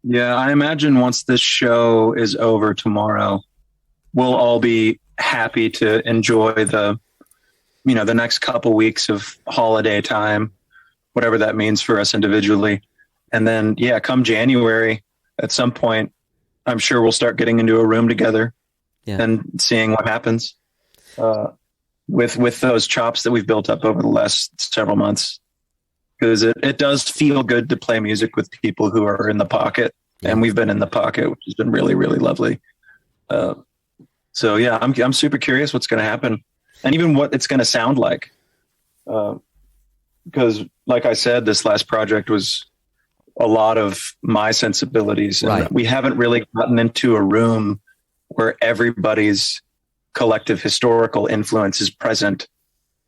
Yeah, I imagine once this show is over tomorrow, we'll all be happy to enjoy the next couple weeks of holiday time, whatever that means for us individually. And then, come January, at some point, I'm sure we'll start getting into a room together and seeing what happens with those chops that we've built up over the last several months. Because it does feel good to play music with people who are in the pocket. Yeah. And we've been in the pocket, which has been really, really lovely. So, yeah, I'm super curious what's going to happen and even what it's going to sound like. Because, like I said, this last project was a lot of my sensibilities. And we haven't really gotten into a room where everybody's collective historical influence is present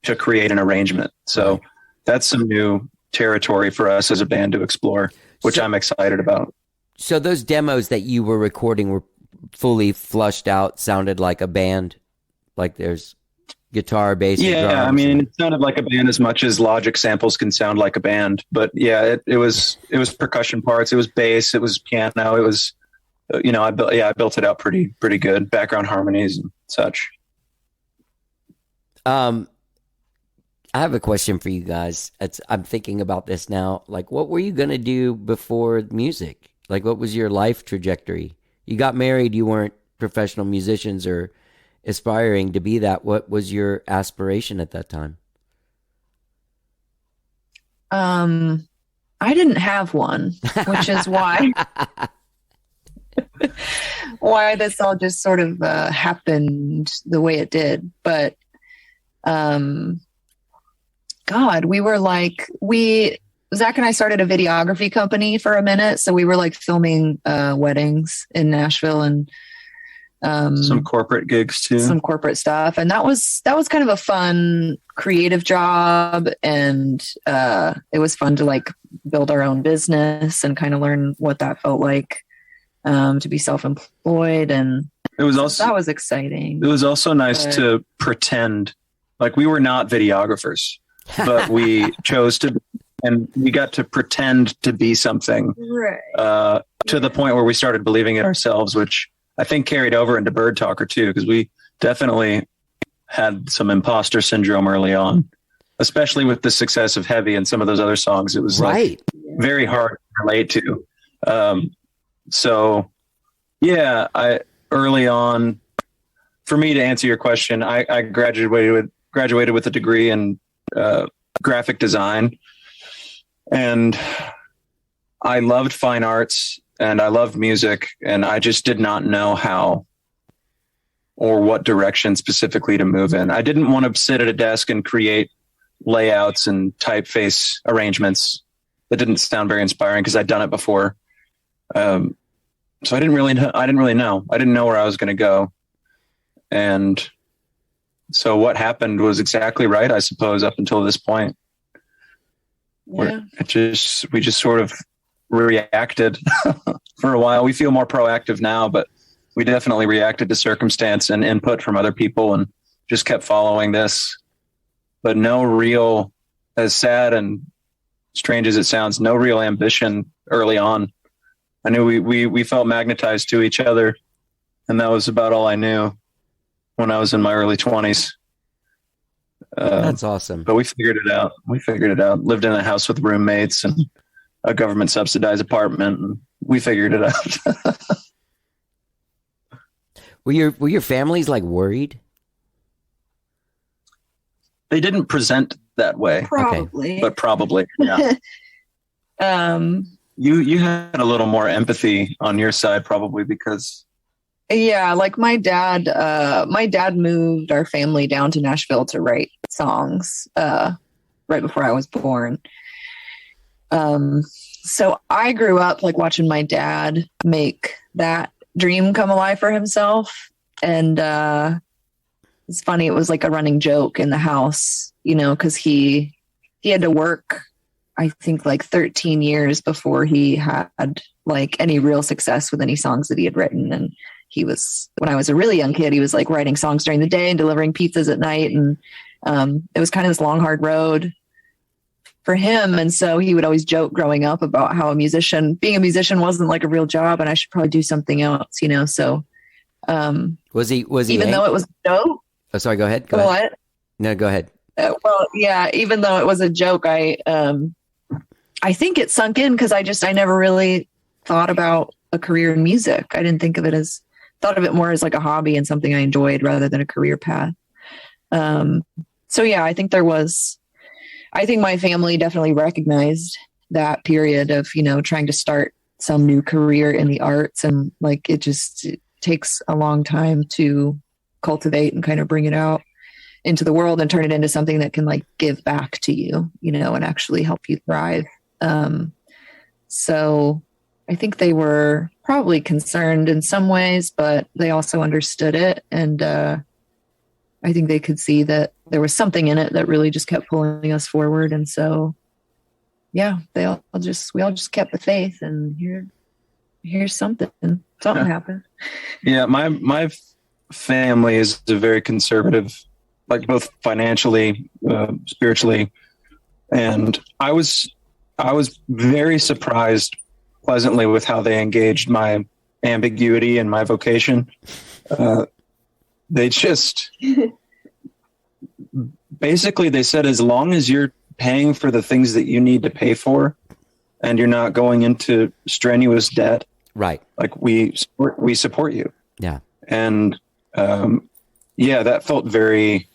to create an arrangement. So that's some new territory for us as a band to explore, which I'm excited about. So those demos that you were recording were fully flushed out, sounded like a band, like there's guitar, bass, and drums. I mean, it sounded like a band as much as Logic samples can sound like a band. But yeah, it was percussion parts, it was bass, it was piano, it was I built it out pretty good, background harmonies and such. I have a question for you guys. I'm thinking about this now. Like, what were you gonna do before music? Like, what was your life trajectory? You got married, you weren't professional musicians or aspiring to be that. What was your aspiration at that time? I didn't have one, which is why this all just sort of happened the way it did. But God, we were like, Zack and I started a videography company for a minute. So we were like filming weddings in Nashville and some corporate gigs too, some corporate stuff. And that was kind of a fun creative job. And it was fun to like build our own business and kind of learn what that felt like to be self-employed. And it was also, that was exciting. It was also nice to pretend like we were not videographers, but we chose to, and we got to pretend to be something to the point where we started believing it ourselves, which I think carried over into Birdtalker too, because we definitely had some imposter syndrome early on, especially with the success of Heavy and some of those other songs. It was like very hard to relate to. So yeah, early on, for me to answer your question, I graduated with a degree in graphic design. And I loved fine arts and I loved music, and I just did not know how or what direction specifically to move in. I didn't want to sit at a desk and create layouts and typeface arrangements. That didn't sound very inspiring because I'd done it before. So I didn't really know. I didn't know where I was going to go. And so what happened was exactly right, I suppose, up until this point. Yeah. We just sort of reacted for a while. We feel more proactive now, but we definitely reacted to circumstance and input from other people and just kept following this. But no real, as sad and strange as it sounds, no real ambition early on. I knew we felt magnetized to each other, and that was about all I knew when I was in my early 20s. That's awesome. But we figured it out. Lived in a house with roommates and a government subsidized apartment, and we figured it out. Were your families like worried? They didn't present that way, Probably. but probably. Yeah. You had a little more empathy on your side, probably because. Yeah, like my dad moved our family down to Nashville to write songs right before I was born. So I grew up like watching my dad make that dream come alive for himself. And it's funny, it was like a running joke in the house, you know, because he had to work, I think, like 13 years before he had like any real success with any songs that he had written. And he was, when I was a really young kid, he was like writing songs during the day and delivering pizzas at night. And it was kind of this long, hard road for him. And so he would always joke growing up about how being a musician wasn't like a real job and I should probably do something else, you know? So was he even though it was a joke. Oh, sorry, go ahead. What? No, go ahead. Well, yeah, even though it was a joke, I think it sunk in because I never really thought about a career in music. I didn't think of it thought of it more as like a hobby and something I enjoyed rather than a career path. So yeah, I think my family definitely recognized that period of, you know, trying to start some new career in the arts. And like, it takes a long time to cultivate and kind of bring it out into the world and turn it into something that can like give back to you, you know, and actually help you thrive. So I think they were probably concerned in some ways, but they also understood it. And I think they could see that there was something in it that really just kept pulling us forward. And so, yeah, we all just kept the faith, and here's something happened. Yeah. My family is a very conservative, like both financially, spiritually. And I was very surprised pleasantly with how they engaged my ambiguity and my vocation. They just basically, they said, as long as you're paying for the things that you need to pay for and you're not going into strenuous debt, right? Like we support you. Yeah. And yeah, that felt very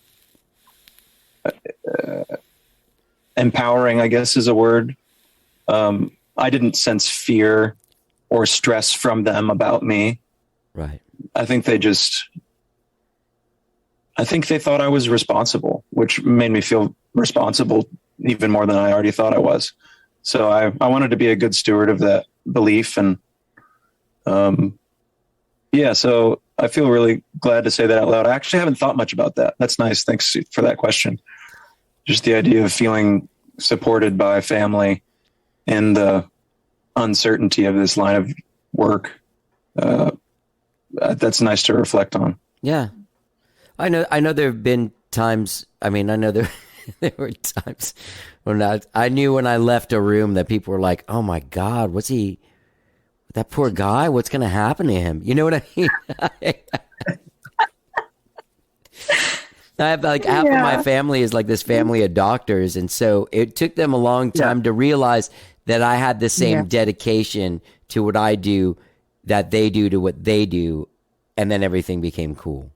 empowering, I guess is a word. I didn't sense fear or stress from them about me. Right. I think they thought I was responsible, which made me feel responsible even more than I already thought I was. So I wanted to be a good steward of that belief. And yeah, so I feel really glad to say that out loud. I actually haven't thought much about that. That's nice. Thanks for that question. Just the idea of feeling supported by family and the uncertainty of this line of work. That's nice to reflect on. Yeah. I know there have been times, I mean, I know there were times when I knew when I left a room that people were like, oh my God, that poor guy, what's going to happen to him? You know what I mean? I have like half of my family is like this family of doctors. And so it took them a long time to realize that I had the same dedication to what I do that they do to what they do. And then everything became cool.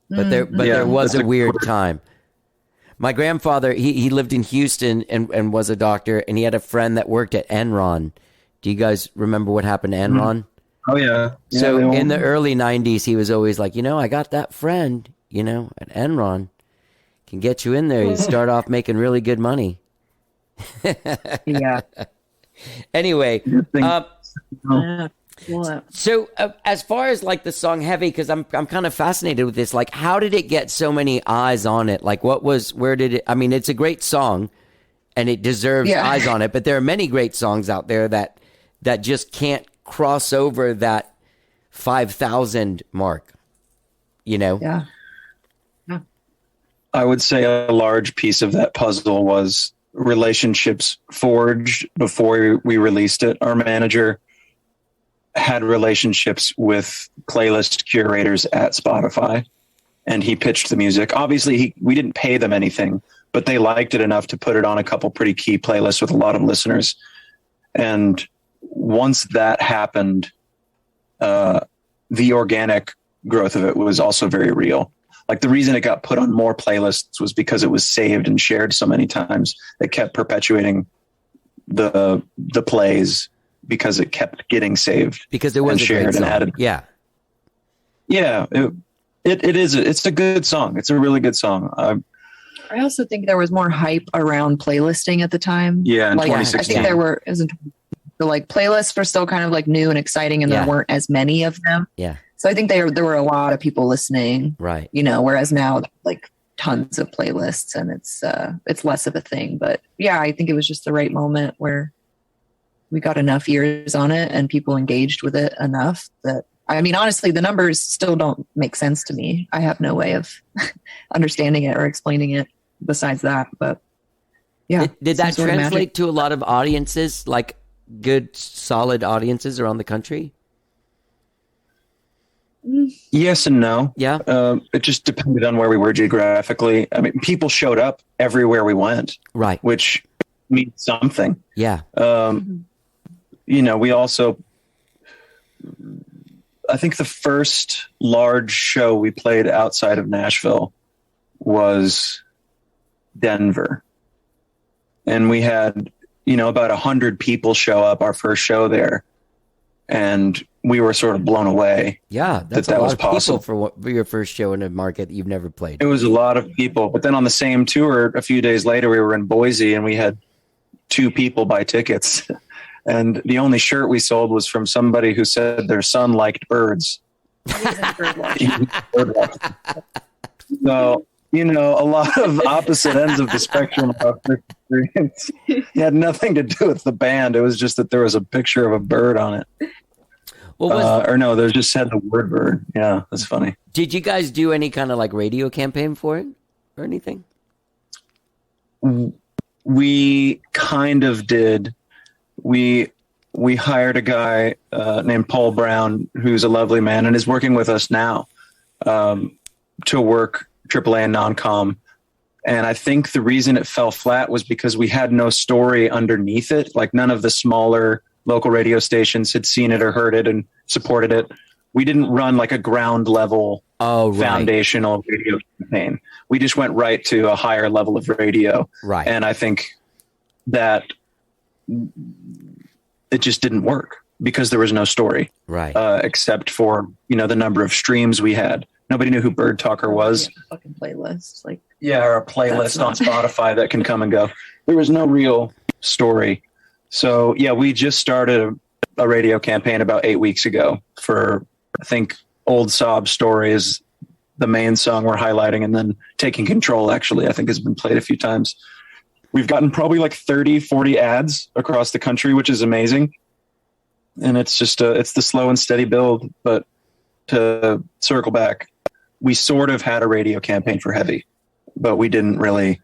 But there was a weird time. My grandfather, he lived in Houston and was a doctor, and he had a friend that worked at Enron. Do you guys remember what happened to Enron? Oh yeah. So Yeah, in the early 90s, he was always like, I got that friend, at Enron. Can get you in there. You start off making really good money. Yeah. Anyway, Yeah. Well, so as far as like the song Heavy, because I'm kind of fascinated with this, like how did it get so many eyes on it? Like where did it, I mean, it's a great song and it deserves eyes on it, but there are many great songs out there that just can't cross over that 5,000 mark, Yeah. I would say a large piece of that puzzle was relationships forged before we released it. Our manager had relationships with playlist curators at Spotify, and he pitched the music. Obviously, we didn't pay them anything, but they liked it enough to put it on a couple pretty key playlists with a lot of listeners. And once that happened, the organic growth of it was also very real. Like the reason it got put on more playlists was because it was saved and shared so many times. It kept perpetuating the plays because it kept getting saved because it was and shared and added. Yeah. It's a good song. It's a really good song. I also think there was more hype around playlisting at the time. Yeah, in like, 2016. I think playlists were still kind of like new and exciting, and there weren't as many of them. Yeah. So I think there were a lot of people listening. Right. Whereas now, like tons of playlists, and it's less of a thing. But yeah, I think it was just the right moment where we got enough ears on it and people engaged with it enough that, I mean, honestly, the numbers still don't make sense to me. I have no way of understanding it or explaining it besides that. But yeah. Did that translate to a lot of audiences, like good, solid audiences around the country? Yes and no. Yeah. It just depended on where we were geographically. I mean, people showed up everywhere we went. Right. Which means something. Yeah. We also, I think the first large show we played outside of Nashville was Denver. And we had, about 100 people show up our first show there. And we were sort of blown away. Yeah, that's that a lot was of possible people for your first show in a market that you've never played. It was a lot of people. But then on the same tour, a few days later, we were in Boise and we had 2 people buy tickets. And the only shirt we sold was from somebody who said their son liked birds. So, a lot of opposite ends of the spectrum of this experience. It had nothing to do with the band. It was just that there was a picture of a bird on it. They just said the word bird. Yeah, that's funny. Did you guys do any kind of like radio campaign for it or anything? We kind of did. We hired a guy named Paul Brown, who's a lovely man and is working with us now to work AAA and non-com. And I think the reason it fell flat was because we had no story underneath it. Like none of the smaller local radio stations had seen it or heard it and supported it. We didn't run like a ground level foundational radio campaign. We just went right to a higher level of radio. Right. And I think that it just didn't work because there was no story. Right. Except for, the number of streams we had. Nobody knew who Birdtalker was. Fucking playlist. Or a playlist on Spotify that can come and go. There was no real story. So yeah, we just started a radio campaign about 8 weeks ago for, I think, Old Sob Story is the main song we're highlighting. And then Taking Control, actually, I think has been played a few times. We've gotten probably like 30, 40 ads across the country, which is amazing. And it's just it's the slow and steady build. But to circle back, we sort of had a radio campaign for Heavy, but we didn't really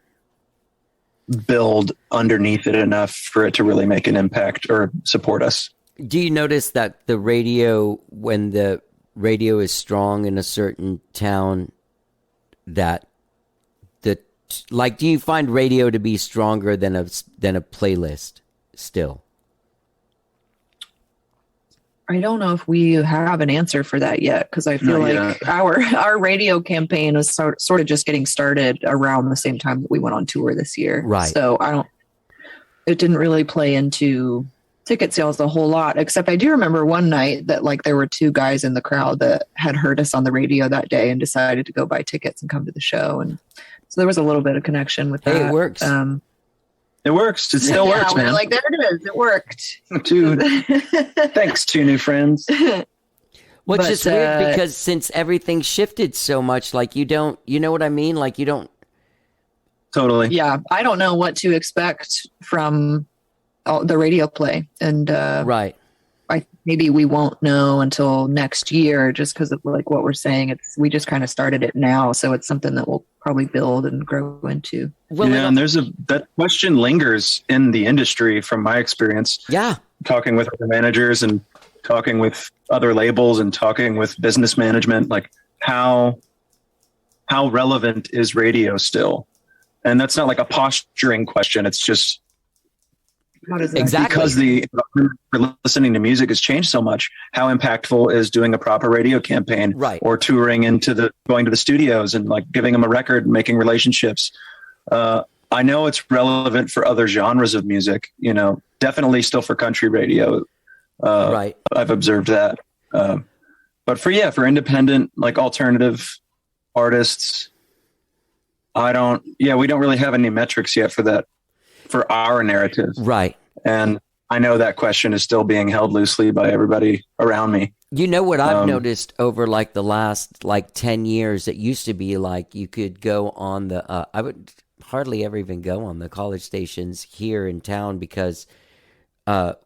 build underneath it enough for it to really make an impact or support us. Do you notice that the radio, when the radio is strong in a certain town, that do you find radio to be stronger than a playlist still? I don't know if we have an answer for that yet, because I feel Not like yet. our radio campaign was sort of just getting started around the same time that we went on tour this year. Right. So it didn't really play into ticket sales a whole lot, except I do remember one night that like there were two guys in the crowd that had heard us on the radio that day and decided to go buy tickets and come to the show. And so there was a little bit of connection with that. Hey, it works. It works. It still works, we were man. like, there it is. It worked. Dude, thanks, two new friends. Which But, is weird because since everything shifted so much, like you know what I mean? Like you don't. Totally. Yeah, I don't know what to expect from the radio play. And Right. maybe we won't know until next year, just because of like what we're saying. We just kind of started it now, so it's something that we'll probably build and grow into. Well, Yeah, and that question lingers in the industry from my experience. yeah. Talking with other managers and talking with other labels and talking with business management, like how relevant is radio still? And that's not like a posturing question. It's just How does that Exactly. because the for listening to music has changed so much. How impactful is doing a proper radio campaign, Right. or touring going to the studios and like giving them a record, and making relationships? I know it's relevant for other genres of music. You know, definitely still for country radio. Right. I've observed that. But for independent, like alternative artists, we don't really have any metrics yet for that, for our narrative. Right. And I know that question is still being held loosely by everybody around me. You know what I've noticed over like the last like 10 years, it used to be like you could go on the, I would hardly ever even go on the college stations here in town because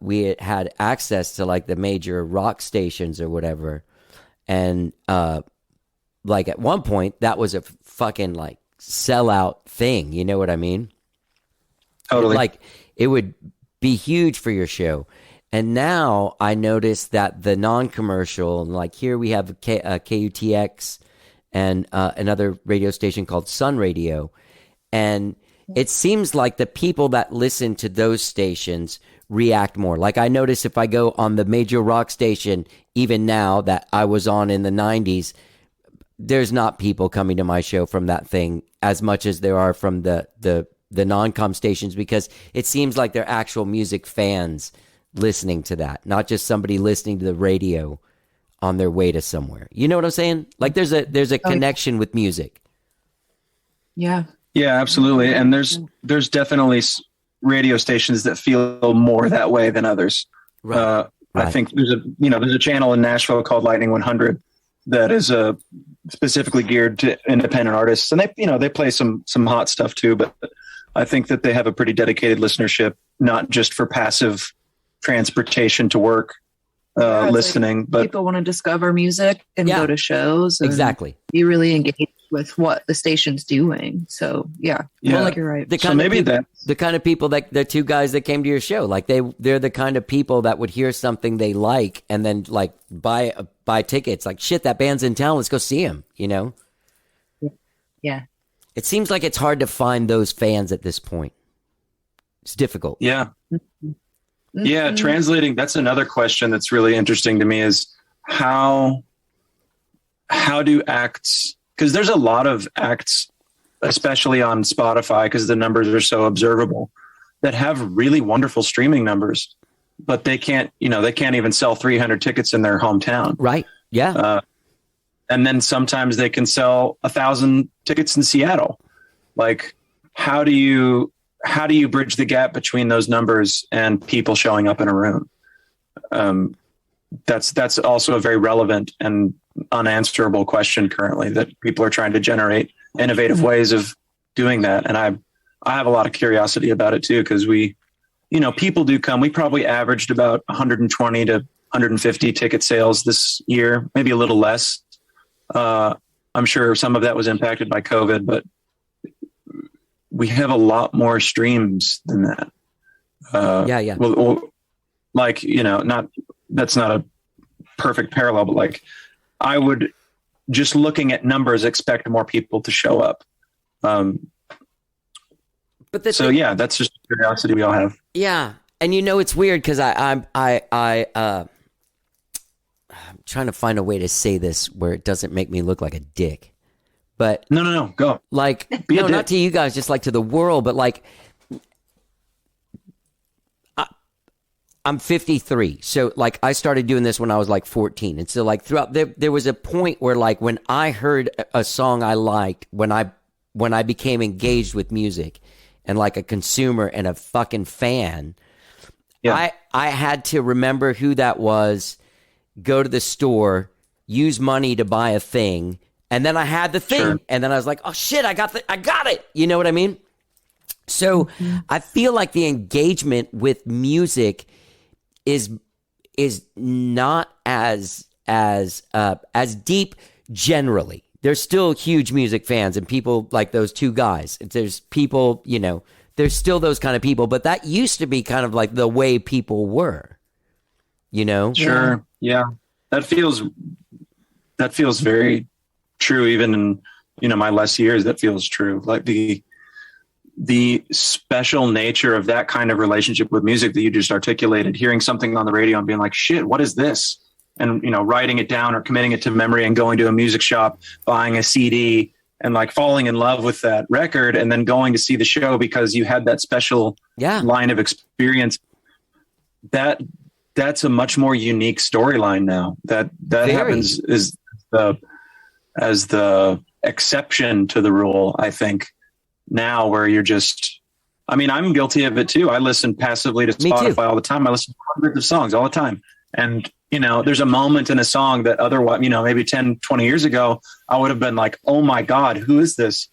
we had access to like the major rock stations or whatever. And like at one point that was a fucking like sellout thing. You know what I mean? Totally. Like it would be huge for your show. And now I noticed that the non-commercial, like here we have KUTX and another radio station called Sun Radio. And it seems like the people that listen to those stations react more. Like I notice if I go on the major rock station, even now that I was on in the 90s, there's not people coming to my show from that thing as much as there are from the non-com stations, because it seems like they're actual music fans listening to that, not just somebody listening to the radio on their way to somewhere. You know what I'm saying? Like there's a connection with music. Yeah. Yeah, absolutely. And there's definitely radio stations that feel more that way than others. Right. I think there's a channel in Nashville called Lightning 100 that is specifically geared to independent artists, and they play some hot stuff too. But I think that they have a pretty dedicated listenership, not just for passive transportation to work, Yeah, it's listening, like but people want to discover music and Yeah. go to shows. And Exactly. be really engaged with what the station's doing. So yeah, Yeah. well, like you're right. The so kind maybe of people, that. the kind of people that the two guys that came to your show, like they're the kind of people that would hear something they like and then like buy tickets. Like shit, that band's in town. Let's go see him. You know. Yeah. It seems like it's hard to find those fans at this point. It's difficult. Yeah. Yeah. Translating. That's another question that's really interesting to me is how do acts, because there's a lot of acts, especially on Spotify, because the numbers are so observable, that have really wonderful streaming numbers, but they can't even sell 300 tickets in their hometown. Right. Yeah. And then sometimes they can sell 1,000 tickets in Seattle. Like, how do you bridge the gap between those numbers and people showing up in a room? That's also a very relevant and unanswerable question currently, that people are trying to generate innovative ways of doing that. And I have a lot of curiosity about it too, because people do come. We probably averaged about 120 to 150 ticket sales this year, maybe a little less. I'm sure some of that was impacted by COVID, but we have a lot more streams than that. Yeah. Well, like, that's not a perfect parallel, but like I would, just looking at numbers, expect more people to show up. But That's just a curiosity we all have. Yeah, and it's weird because I'm trying to find a way to say this where it doesn't make me look like a dick. But No, go. like, Be a no, dick. not to you guys, just like to the world, but like, I'm 53. So like I started doing this when I was like 14. And so like throughout there was a point where like when I heard a song I liked, when I became engaged with music and like a consumer and a fucking fan, Yeah. I had to remember who that was, go to the store, use money to buy a thing, and then I had the thing. Sure. And then I was like, oh shit, I got it. You know what I mean? So I feel like the engagement with music is not as deep generally. There's still huge music fans and people like those two guys. There's people, you know, there's still those kind of people, but that used to be kind of like the way people were, you know? Sure. Yeah. That feels very true. Even in, you know, my less years, that feels true. Like the special nature of that kind of relationship with music that you just articulated, hearing something on the radio and being like, shit, what is this? And, you know, writing it down or committing it to memory and going to a music shop, buying a CD and like falling in love with that record and then going to see the show because you had that special line of experience. That's a much more unique storyline now. That happens as the exception to the rule, I think. Now where you're just, I mean, I'm guilty of it too. I listen passively to Spotify all the time. I listen to hundreds of songs all the time. And, you know, there's a moment in a song that otherwise, you know, maybe 10, 20 years ago, I would have been like, oh my God, who is this?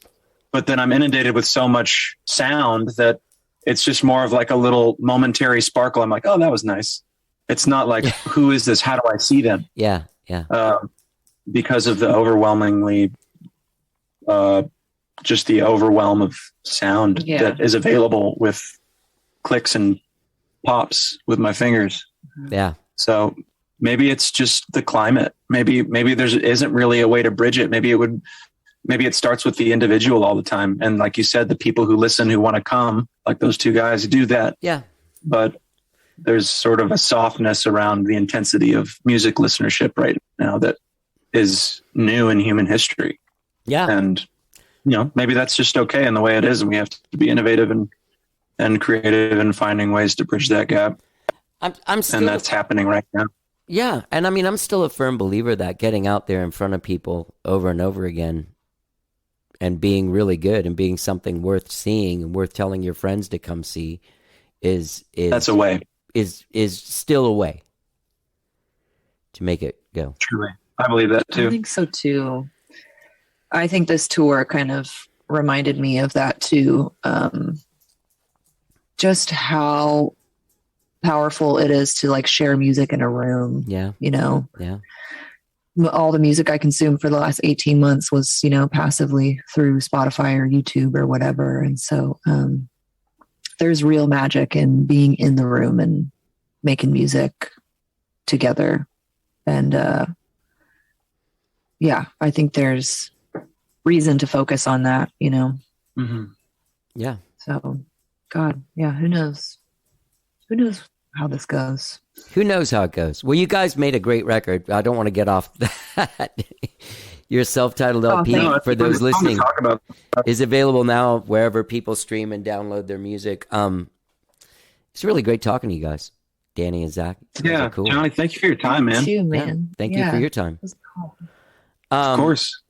But then I'm inundated with so much sound that it's just more of like a little momentary sparkle. I'm like, oh, that was nice. It's not like, who is this? How do I see them? Yeah. Because of the overwhelmingly, just the overwhelm of sound that is available with clicks and pops with my fingers. Yeah. So maybe it's just the climate. Maybe there isn't really a way to bridge it. Maybe it starts with the individual all the time. And like you said, the people who listen, who want to come, like those two guys do that. Yeah. But there's sort of a softness around the intensity of music listenership right now that is new in human history. Yeah. And, you know, maybe that's just okay in the way it is. And we have to be innovative and creative in finding ways to bridge that gap. I'm still, and that's happening right now. Yeah. And I mean, I'm still a firm believer that getting out there in front of people over and over again and being really good and being something worth seeing and worth telling your friends to come see is that's a way. Is still a way to make it go. Truly. I believe that too. I think so too. I think this tour kind of reminded me of that too. Just how powerful it is to like share music in a room. Yeah. You know? Yeah. All the music I consumed for the last 18 months was, you know, passively through Spotify or YouTube or whatever. And so there's real magic in being in the room and making music together. And I think there's reason to focus on that, you know? Mm-hmm. Yeah. So, God, yeah, who knows? Who knows how this goes? Who knows how it goes? Well, you guys made a great record. I don't want to get off that. Your self-titled LP, for those listening, is available now wherever people stream and download their music. It's really great talking to you guys, Dani and Zack. Yeah, cool. Johnny, thank you for your time, man. You too, man. Yeah, thank you for your time. It was cool. Of course.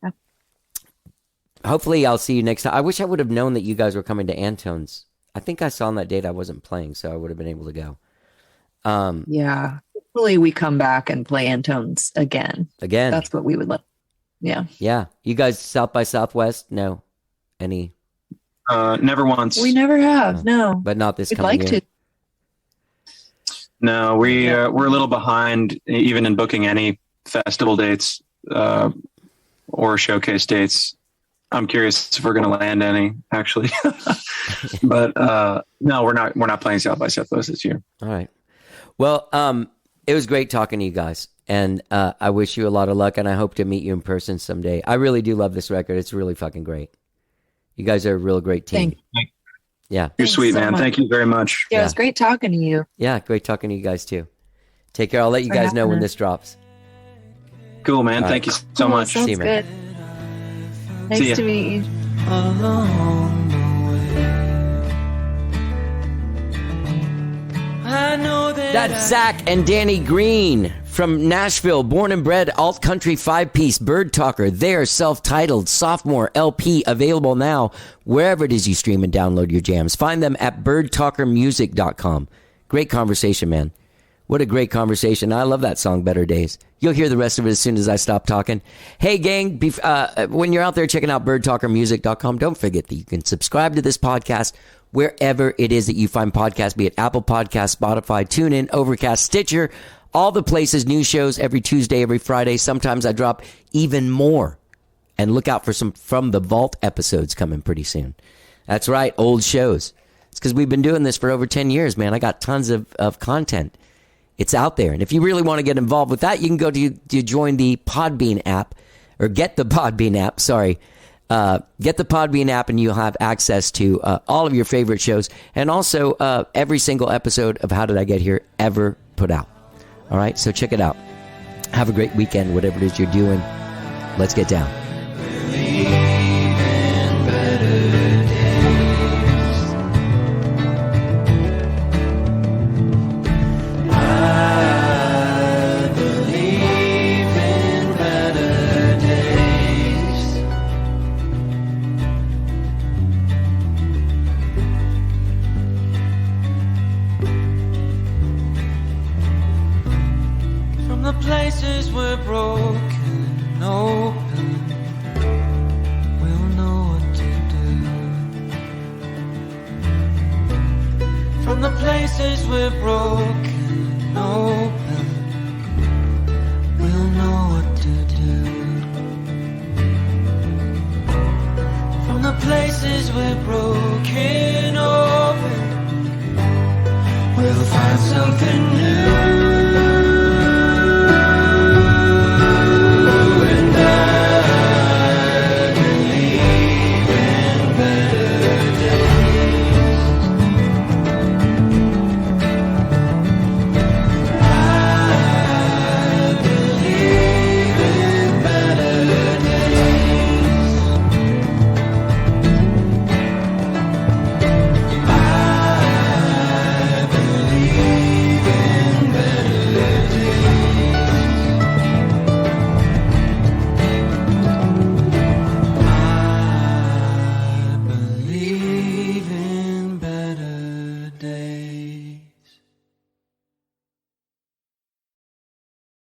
Hopefully I'll see you next time. I wish I would have known that you guys were coming to Antone's. I think I saw on that date I wasn't playing, so I would have been able to go. Yeah. Hopefully we come back and play Antone's again. That's what we would love. Yeah. Yeah. You guys South by Southwest? No. Any? Never once. We never have. No. But not this We'd coming like year. to. No, we're a little behind even in booking any festival dates or showcase dates. I'm curious if we're going to land any, actually. But no, we're not playing South by Southwest this year. All right. Well, it was great talking to you guys, and I wish you a lot of luck, and I hope to meet you in person someday. I really do love this record. It's really fucking great. You guys are a real great team. Thank Yeah. You're sweet, man. Thank you very much. Yeah, it was great talking to you. Yeah, great talking to you guys too. Take care. I'll let you guys know when this drops. Cool, man. All right. Thank you so Cool, much. Sounds See you, man. good. See ya. Nice to meet you. along the way. I know that That's Zack and Dani Green from Nashville, born and bred alt country 5-piece Birdtalker. Their self-titled sophomore LP available now wherever it is you stream and download your jams. Find them at birdtalkermusic.com. Great conversation, man. What a great conversation. I love that song, Better Days. You'll hear the rest of it as soon as I stop talking. Hey, gang, when you're out there checking out birdtalkermusic.com, don't forget that you can subscribe to this podcast wherever it is that you find podcasts, be it Apple Podcasts, Spotify, TuneIn, Overcast, Stitcher, all the places, new shows every Tuesday, every Friday. Sometimes I drop even more. And look out for some From the Vault episodes coming pretty soon. That's right, old shows. It's because we've been doing this for over 10 years, man. I got tons of content. It's out there. And if you really want to get involved with that, you can go to join the Podbean app, or get the Podbean app, sorry. Get the Podbean app and you'll have access to all of your favorite shows, and also every single episode of How Did I Get Here ever put out. All right, so check it out. Have a great weekend, whatever it is you're doing. Let's get down. From the places we're broken open, we'll know what to do. From the places we're broken open, we'll know what to do. From the places we're broken open, we'll find something new.